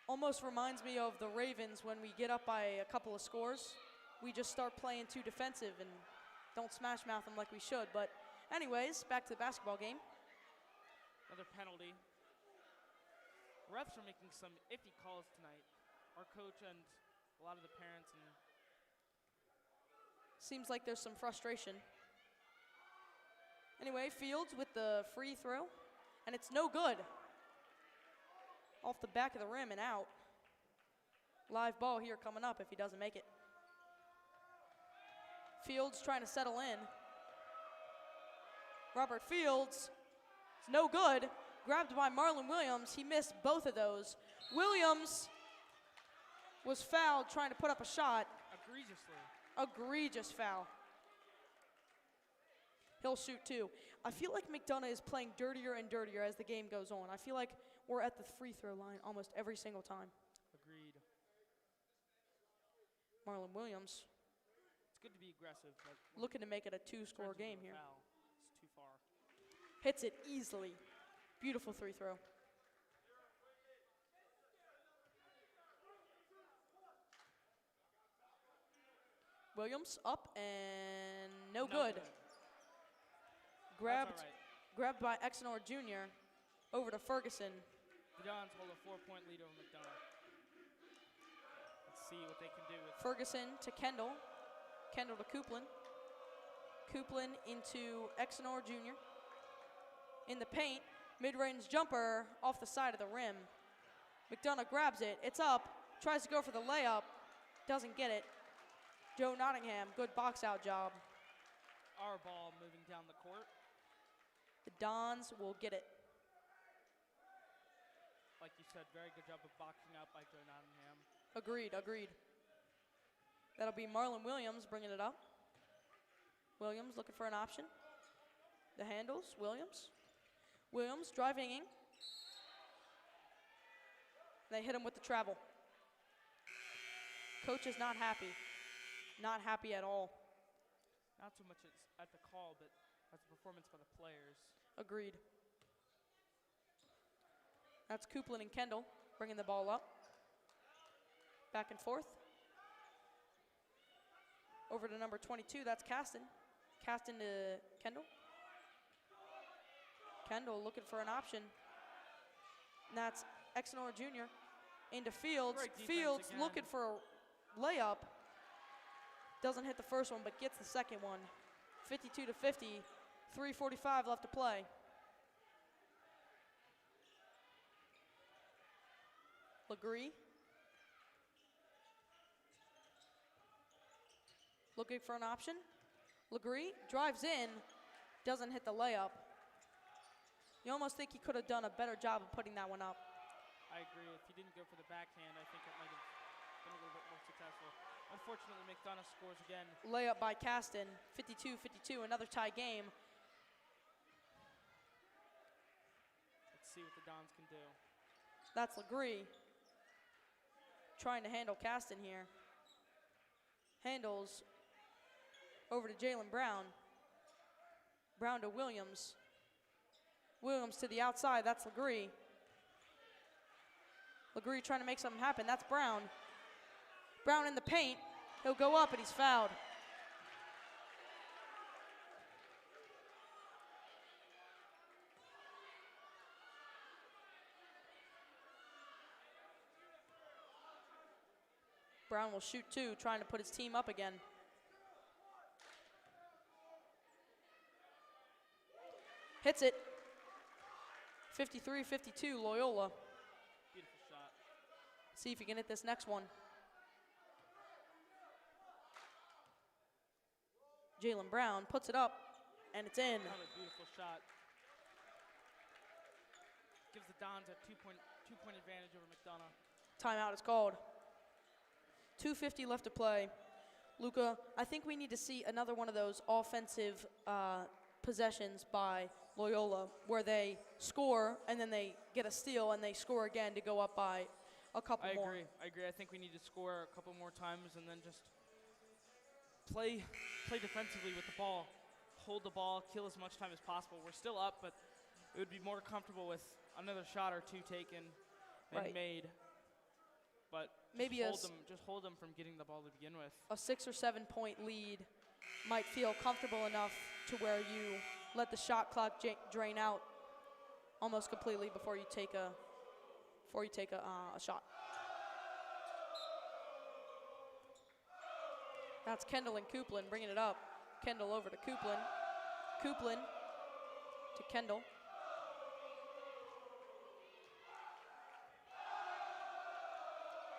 Almost reminds me of the Ravens when we get up by a couple of scores. We just start playing too defensive and don't smash mouth them like we should. But anyways, back to the basketball game. Another penalty. Refs are making some iffy calls tonight. Our coach and a lot of the parents. And Seems like there's some frustration. Anyway, Fields with the free throw, and it's no good. Off the back of the rim and out. Live ball here coming up if he doesn't make it. Fields trying to settle in. Robert Fields, it's no good. Grabbed by Marlon Williams. He missed both of those. Williams was fouled trying to put up a shot. egregiously. Egregious foul. He'll shoot 2. I feel like McDonogh is playing dirtier and dirtier as the game goes on. I feel like we're at the free throw line almost every single time. Agreed. Marlon Williams It's good to be aggressive, but when looking to make it a it 2-score turns into game a here. foul, it's too far. Hits it easily. Beautiful free throw. Williams up and no good. Grabbed, That's all right. grabbed by Exenor Jr. over to Ferguson. The Dons hold a 4-point lead over McDonogh. Let's see what they can do with Ferguson to Kendall. Kendall to Coupland. Coupland into Exenor Jr. In the paint, mid-range jumper off the side of the rim. McDonogh grabs it, it's up, tries to go for the layup, doesn't get it. Joe Nottingham, good box out job. our ball moving down the court. The Dons will get it. Like you said, very good job of boxing out by Joe Nottingham. Agreed, agreed. That'll be Marlon Williams bringing it up. Williams looking for an option. The handles, Williams. Williams driving in. They hit him with the travel. Coach is not happy. Not happy at all. Not so much at the call, but as a performance by the players. Agreed. That's Coupland and Kendall bringing the ball up. Back and forth. Over to number 22, that's Caston. Caston to Kendall. Kendall looking for an option. And that's Exenor Jr. into Fields. Great defense Fields again. looking for a layup. Doesn't hit the first one, but gets the second one. 52 to 50. 3:45 left to play. Legree. Looking for an option. Legree drives in, doesn't hit the layup. You almost think he could have done a better job of putting that one up. I agree. If he didn't go for the backhand, I think it might have been a little bit more successful. Unfortunately, McDonogh scores again. Layup by Caston, 52-52, another tie game. Let's see what the Dons can do. That's Legree trying to handle Caston here. Handles over to Jalen Brown. Brown to Williams. Williams to the outside, that's Legree. Legree trying to make something happen, that's Brown. Brown in the paint, he'll go up and he's fouled. Brown will shoot two, trying to put his team up again. Hits it. 53-52, Loyola. Beautiful shot. See if he can hit this next one. Jaylen Brown puts it up, and it's in. Another beautiful shot. Gives the Dons a two-point advantage over McDonogh. Timeout is called. 2:50 left to play. Luca, I think we need to see another one of those offensive possessions by Loyola where they score and then they get a steal and they score again to go up by a couple more. I agree. I think we need to score a couple more times and then just play defensively with the ball. Hold the ball, kill as much time as possible. We're still up, but it would be more comfortable with another shot or two taken and made. But maybe just hold them from getting the ball to begin with. A 6 or 7 point lead might feel comfortable enough to where you let the shot clock drain out almost completely before you take a shot. That's Kendall and Coupland bringing it up. Kendall over to Coupland. Coupland to Kendall.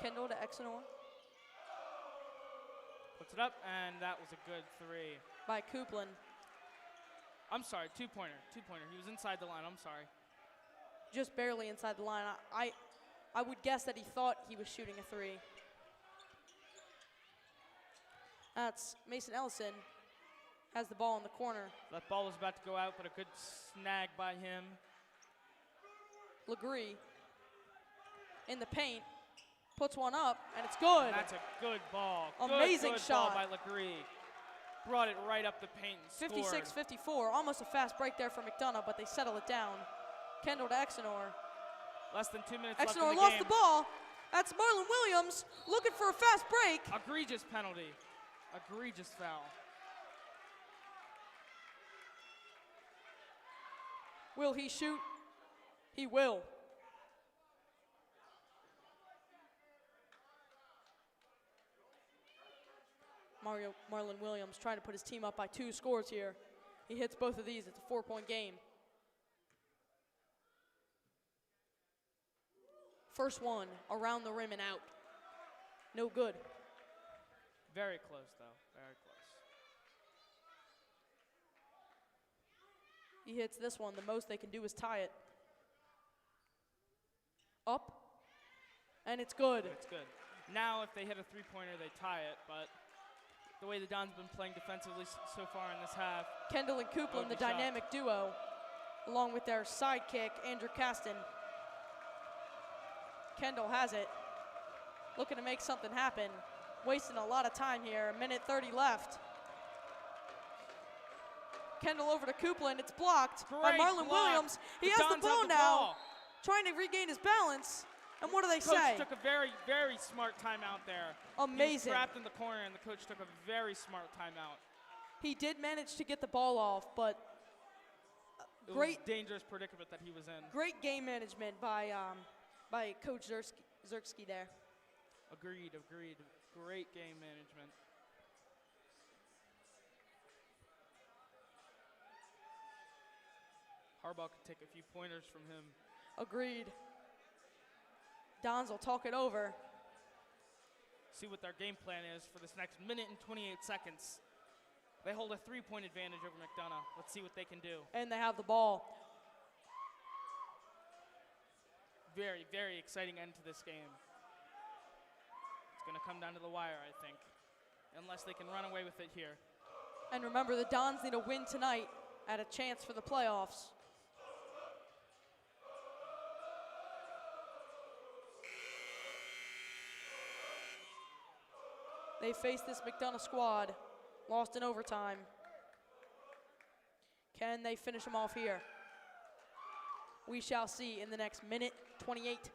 Kendall to Exenor. Puts it up, and that was a good three. By Coupland. I'm sorry, two-pointer. He was inside the line, I'm sorry. Just barely inside the line. I would guess that he thought he was shooting a three. That's Mason Ellison. Has the ball in the corner. That ball was about to go out, but a good snag by him. Legree in the paint. Puts one up, and it's good. And that's a good ball. Amazing good shot. Ball by Legree. Brought it right up the paint and scored. 56-54. Almost a fast break there for McDonogh, but they settle it down. Kendall to Exenor. Less than 2 minutes left in the Exenor game. lost the ball. That's Marlon Williams looking for a fast break. Egregious penalty. Egregious foul. Will he shoot? He will. Marlon Williams trying to put his team up by 2 scores here. He hits both of these. It's a 4-point game. First one, around the rim and out. No good. Very close, though. Very close. He hits this one. The most they can do is tie it. Up. And it's good. It's good. Now, if they hit a three-pointer, they tie it, but the way the Dons have been playing defensively so far in this half. Kendall and Coupland, the dynamic duo, along with their sidekick, Andrew Caston. Kendall has it, looking to make something happen. Wasting a lot of time here, 1:30 left. Kendall over to Coupland, it's blocked by Marlon Williams. He has the ball now, trying to regain his balance. And what do they say? Coach took a very, very smart timeout there. Amazing. He was trapped in the corner, and the coach took a very smart timeout. He did manage to get the ball off, but great dangerous predicament that he was in. Great game management by Coach Zerski there. Agreed. Great game management. Harbaugh could take a few pointers from him. Agreed. Dons will talk it over. See what their game plan is for this next minute and 28 seconds. They hold a 3-point advantage over McDonogh. Let's see what they can do. And they have the ball. Very, very exciting end to this game. It's going to come down to the wire, I think, unless they can run away with it here. And remember, the Dons need a win tonight at a chance for the playoffs. They face this McDonogh squad, lost in overtime. Can they finish them off here? We shall see in the next minute 28.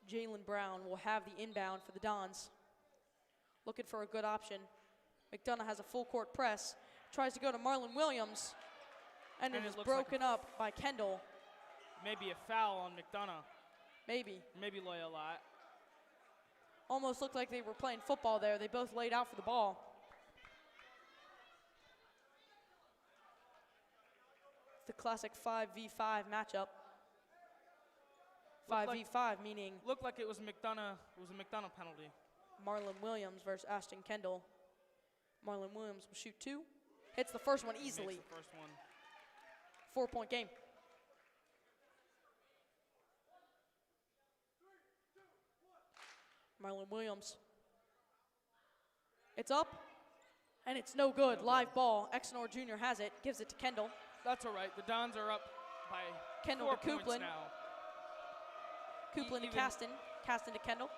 Jaylen Brown will have the inbound for the Dons. Looking for a good option. McDonogh has a full court press. Tries to go to Marlon Williams, and it is looks like broken up by Kendall. Maybe a foul on McDonogh. Maybe. Maybe Loyola. Almost looked like they were playing football there. They both laid out for the ball. The classic 5v5 matchup. 5v5 meaning Looked like it was McDonogh. It was a McDonogh penalty. Marlon Williams versus Ashton Kendall. Marlon Williams will shoot 2. Hits the first one easily. Makes the first one. 4-point game. Marlon Williams. It's up, and it's no good. No Live good. ball. Exnor Jr. has it, gives it to Kendall. That's all right. The Dons are up by Kendall 4 to points Coupland. now. Coupland to Even- Caston. Caston to Kendall.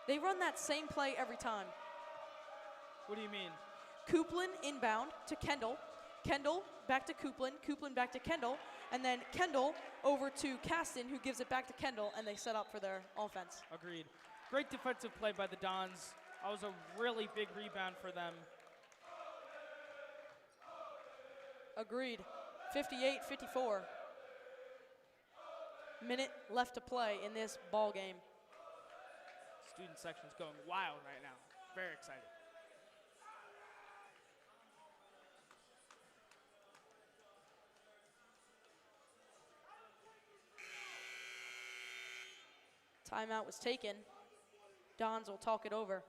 They run that same play every time. What do you mean? Coupland inbound to Kendall. Kendall back to Coupland. Coupland back to Kendall. And then Kendall over to Caston, who gives it back to Kendall, and they set up for their offense. Agreed. Great defensive play by the Dons. That was a really big rebound for them. Agreed. 58-54. Minute left to play in this ball game. Student section's going wild right now. Very excited. Timeout was taken. Dons will talk it over.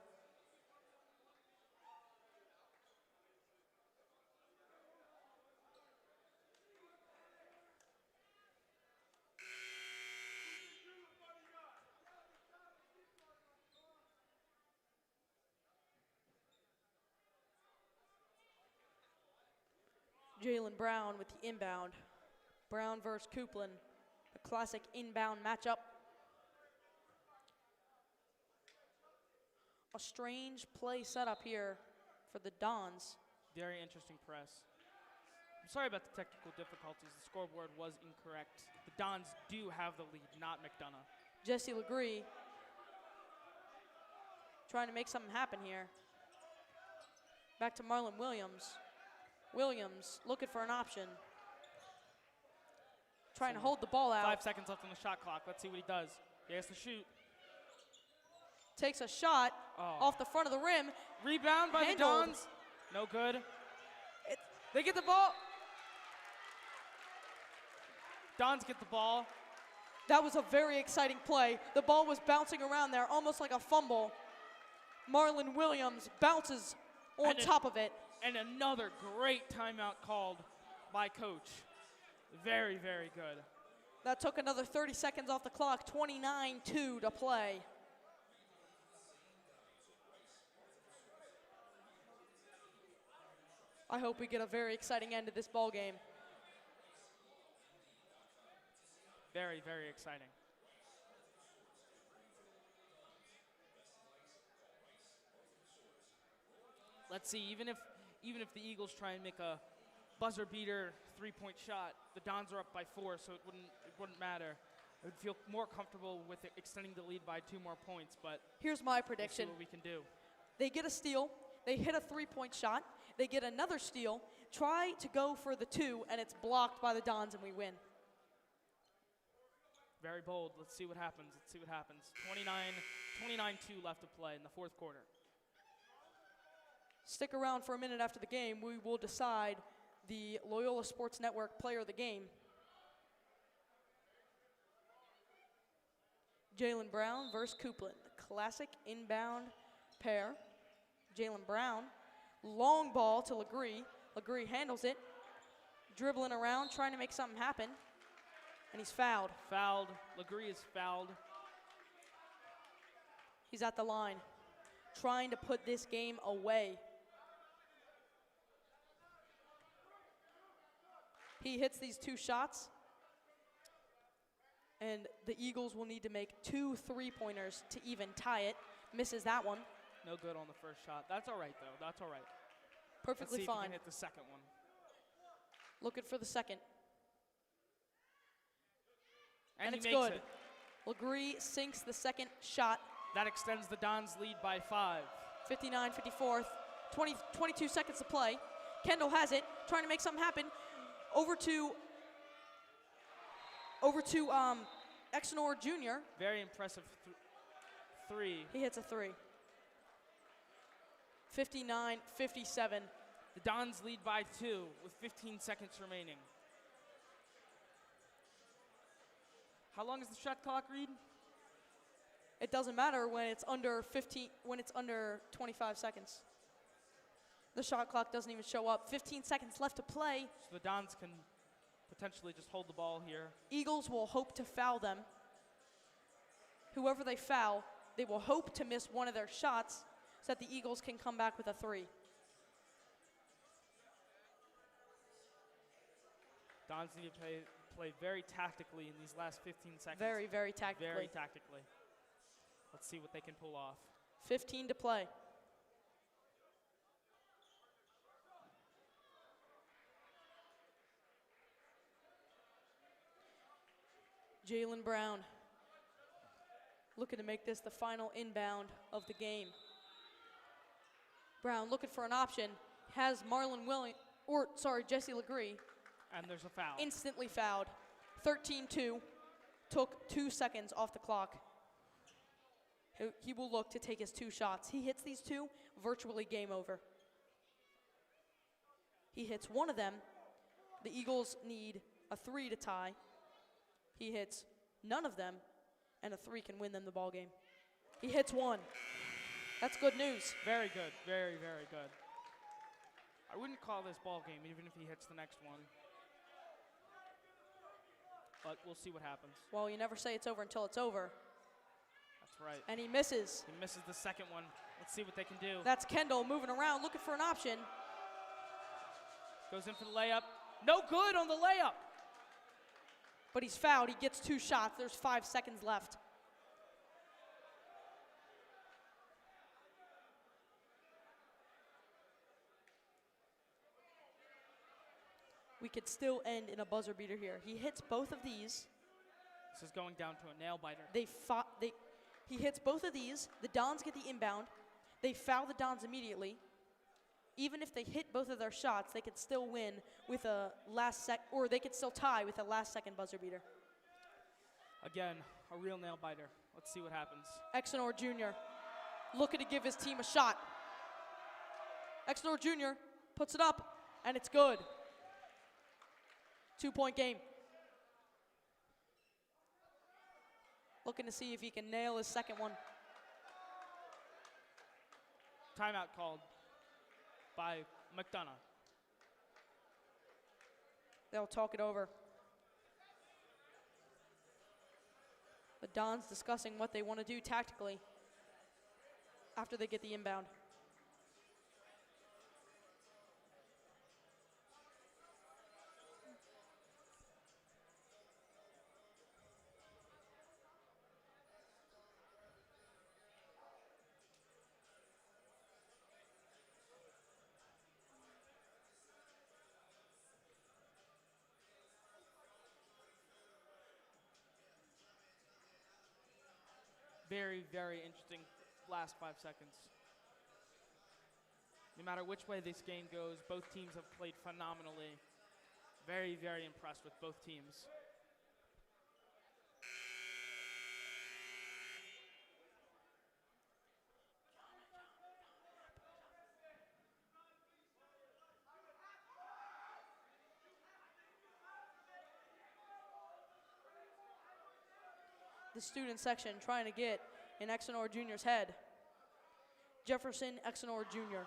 Jalen Brown with the inbound. Brown versus Coupland, the classic inbound matchup. A strange play setup here for the Dons. Very interesting press. I'm sorry about the technical difficulties. The scoreboard was incorrect. The Dons do have the lead, not McDonogh. Jesse Legree trying to make something happen here. Back to Marlon Williams. Williams looking for an option. Trying to hold the ball out. 5 seconds left on the shot clock. Let's see what he does. He has to shoot. Takes a shot off the front of the rim. Rebound by Handled. the Dons. No good. They get the ball. Dons get the ball. That was a very exciting play. The ball was bouncing around there, almost like a fumble. Marlon Williams bounces on top of it. And another great timeout called by coach. Very, very good. That took another 30 seconds off the clock. 29-2 to play. I hope we get a very exciting end to this ball game. Very, very exciting. Let's see, even if the Eagles try and make a buzzer beater 3-point shot, the Dons are up by 4, so it wouldn't matter. I would feel more comfortable with extending the lead by 2 more points, but Here's my we'll see prediction. what we can do. They get a steal. They hit a 3-point shot. They get another steal. Try to go for the 2, and it's blocked by the Dons, and we win. Very bold. Let's see what happens. 29-2 left to play in the 4th quarter. Stick around for a minute after the game. We will decide the Loyola Sports Network player of the game. Jalen Brown versus Coupland, the classic inbound pair. Jalen Brown, long ball to Legree. Legree handles it, dribbling around, trying to make something happen, and he's fouled. Fouled. Legree is fouled. He's at the line, trying to put this game away. He hits these 2 shots, and the Eagles will need to make 2 3-pointers to even tie it. Misses that one. No good on the first shot. That's all right, though. That's all right. Perfectly Let's see if he fine. can hit the second one. Looking for the second. And it's he makes good. it. Legree sinks the second shot. That extends the Dons' lead by 5. 59-54, 22 seconds to play. Kendall has it, trying to make something happen. Over to Exenor Jr. Very impressive three. He hits a three. 59-57. The Dons lead by 2 with 15 seconds remaining. How long is the shot clock, Reed? It doesn't matter when it's under 25 seconds. The shot clock doesn't even show up. 15 seconds left to play. So the Dons can potentially just hold the ball here. Eagles will hope to foul them. Whoever they foul, they will hope to miss one of their shots so that the Eagles can come back with a three. Dons need to play very tactically in these last 15 seconds. Very, very tactically. Very tactically. Let's see what they can pull off. 15 to play. Jaylen Brown looking to make this the final inbound of the game. Brown looking for an option, has Jesse Legree. And there's a foul. Instantly fouled. 13-2, took 2 seconds off the clock. He will look to take his 2 shots. He hits these 2, virtually game over. He hits one of them. The Eagles need a 3 to tie. He hits none of them, and a 3 can win them the ball game. He hits 1. That's good news. Very good. Very, very good. I wouldn't call this ball game even if he hits the next one. But we'll see what happens. Well, you never say it's over until it's over. That's right. And he misses. He misses the second one. Let's see what they can do. That's Kendall moving around, looking for an option. Goes in for the layup. No good on the layup. But he's fouled. He gets 2 shots. There's 5 seconds left. We could still end in a buzzer beater here. He hits both of these. This is going down to a nail biter. He hits both of these. The Dons get the inbound. They foul the Dons immediately. Even if they hit both of their shots, they could still win with a or they could still tie with a last-second buzzer beater. Again, a real nail biter. Let's see what happens. Exenor Jr. looking to give his team a shot. Exenor Jr. puts it up, and it's good. 2-point game. Looking to see if he can nail his second one. Timeout called by McDonogh. They'll talk it over. The Dons discussing what they want to do tactically after they get the inbound. Very, very interesting last 5 seconds. No matter which way this game goes, both teams have played phenomenally. Very, very impressed with both teams. The student section trying to get in Exenor Jr.'s head. Jefferson Exenor Jr.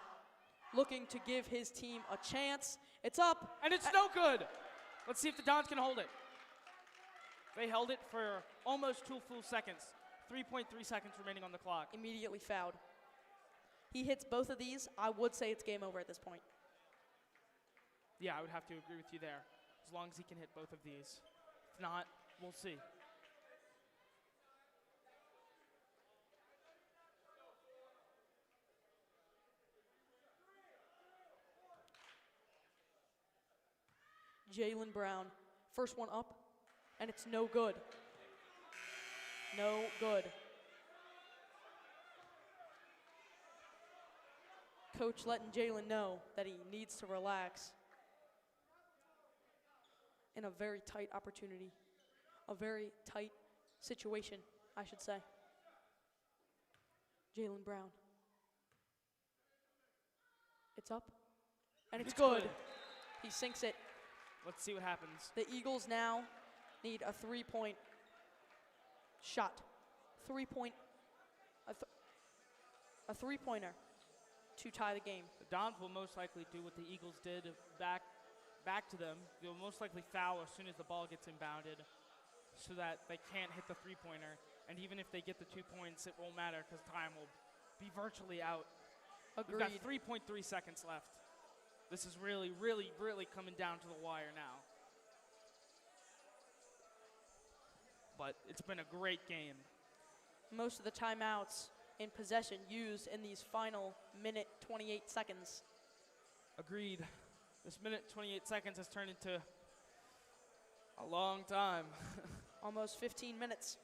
looking to give his team a chance. It's up. And it's no good. Let's see if the Dons can hold it. They held it for almost 2 full seconds. 3.3 seconds remaining on the clock. Immediately fouled. He hits both of these. I would say it's game over at this point. Yeah, I would have to agree with you there. As long as he can hit both of these. If not, we'll see. Jaylen Brown, first one up, and it's no good. No good. Coach letting Jalen know that he needs to relax in a very tight opportunity, a very tight situation, I should say. Jalen Brown. It's up, and it's good. He sinks it. Let's see what happens. The Eagles now need a three-point shot. A three-pointer to tie the game. The Dons will most likely do what the Eagles did back to them. They'll most likely foul as soon as the ball gets inbounded so that they can't hit the three-pointer. And even if they get the 2 points, it won't matter because time will be virtually out. Agreed. We've got 3.3 seconds left. This is really, really, really coming down to the wire now. But it's been a great game. Most of the timeouts in possession used in these final minute 28 seconds. Agreed. This minute 28 seconds has turned into a long time. Almost 15 minutes.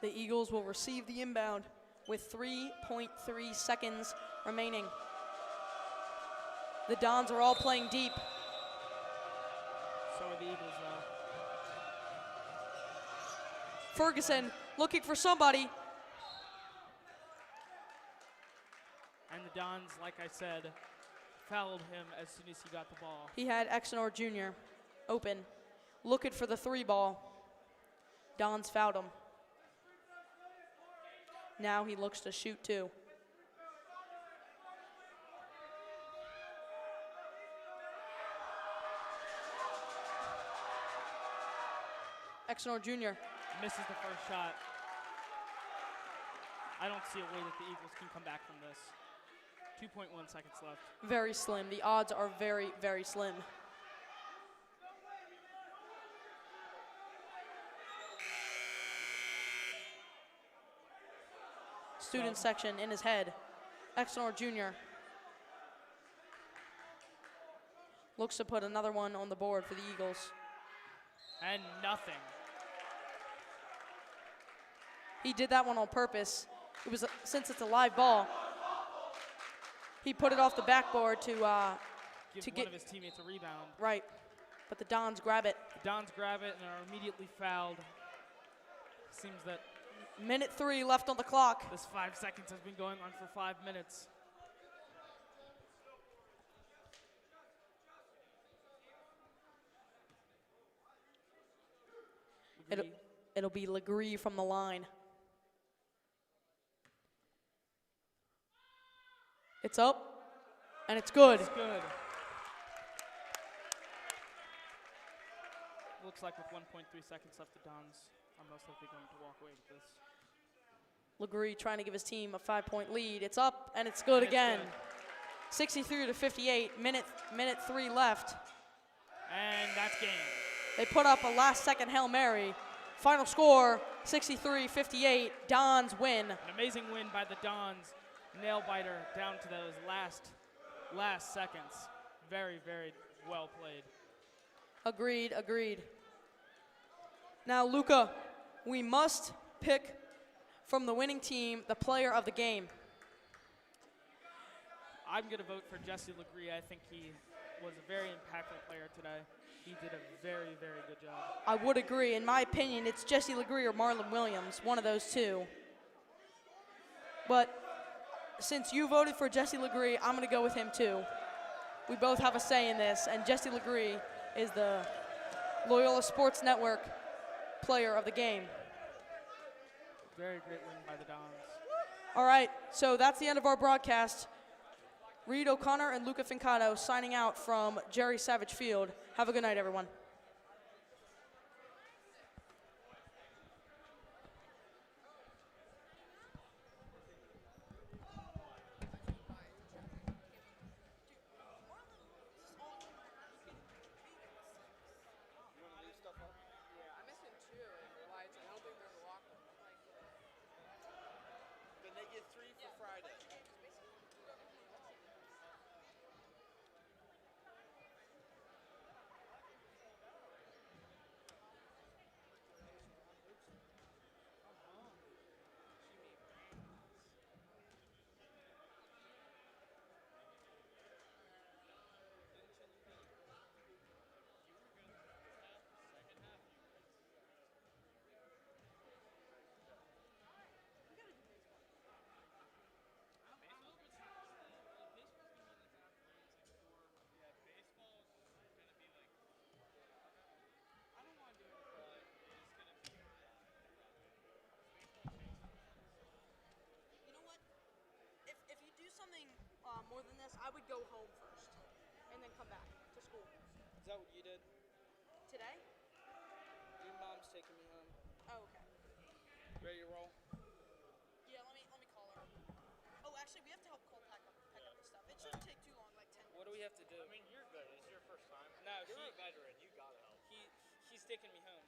The Eagles will receive the inbound with 3.3 seconds remaining. The Dons are all playing deep. So are the Eagles, though. Ferguson looking for somebody. And the Dons, like I said, fouled him as soon as he got the ball. He had Exnor Jr. open, looking for the three ball. Dons fouled him. Now he looks to shoot two. Exnor Jr. Misses the first shot. I don't see a way that the Eagles can come back from this. 2.1 seconds left. Very slim. The odds are very, very slim. Student section in his head. Exnor Jr. looks to put another one on the board for the Eagles. And nothing. He did that one on purpose. It was since it's a live ball. He put it off the backboard to Give get one of his teammates a rebound. right, but the Dons grab it. The Dons grab it and are immediately fouled. Seems that Minute 3 left on the clock. this 5 seconds has been going on for 5 minutes. It'll be Legree from the line. It's up, and it's good. It's good. Looks like with 1.3 seconds left, the Dons are most likely going to walk away with this. Legree trying to give his team a 5-point lead. It's up, and it's good And it's again. good. 63-58, minute 3 left. And that's game. They put up a last-second Hail Mary. Final score, 63-58. Dons win. An amazing win by the Dons. Nail biter down to those last seconds. Very, very well played. Agreed. Now, Luca, we must pick from the winning team the player of the game. I'm going to vote for Jesse Legree. I think he was a very impactful player today. He did a very, very good job. I would agree. In my opinion, it's Jesse Legree or Marlon Williams, one of those two. But since you voted for Jesse Legree, I'm going to go with him too. We both have a say in this, and Jesse Legree is the Loyola Sports Network player of the game. Very great win by the Dons. All right, so that's the end of our broadcast. Reed O'Connor and Luca Fincato signing out from Jerry Savage Field. Have a good night, everyone. Then they get 3 for Friday. more than this, I would go home first and then come back to school. Is that what you did? Today? Your mom's taking me home. Oh, okay. Ready to roll? Yeah, let me call her. Oh, actually, we have to help Cole pack up the stuff. It shouldn't take too long, like 10 minutes. What do we have to do? I mean, you're good. It's your first time. No, You're a veteran. You gotta help. he's taking me home,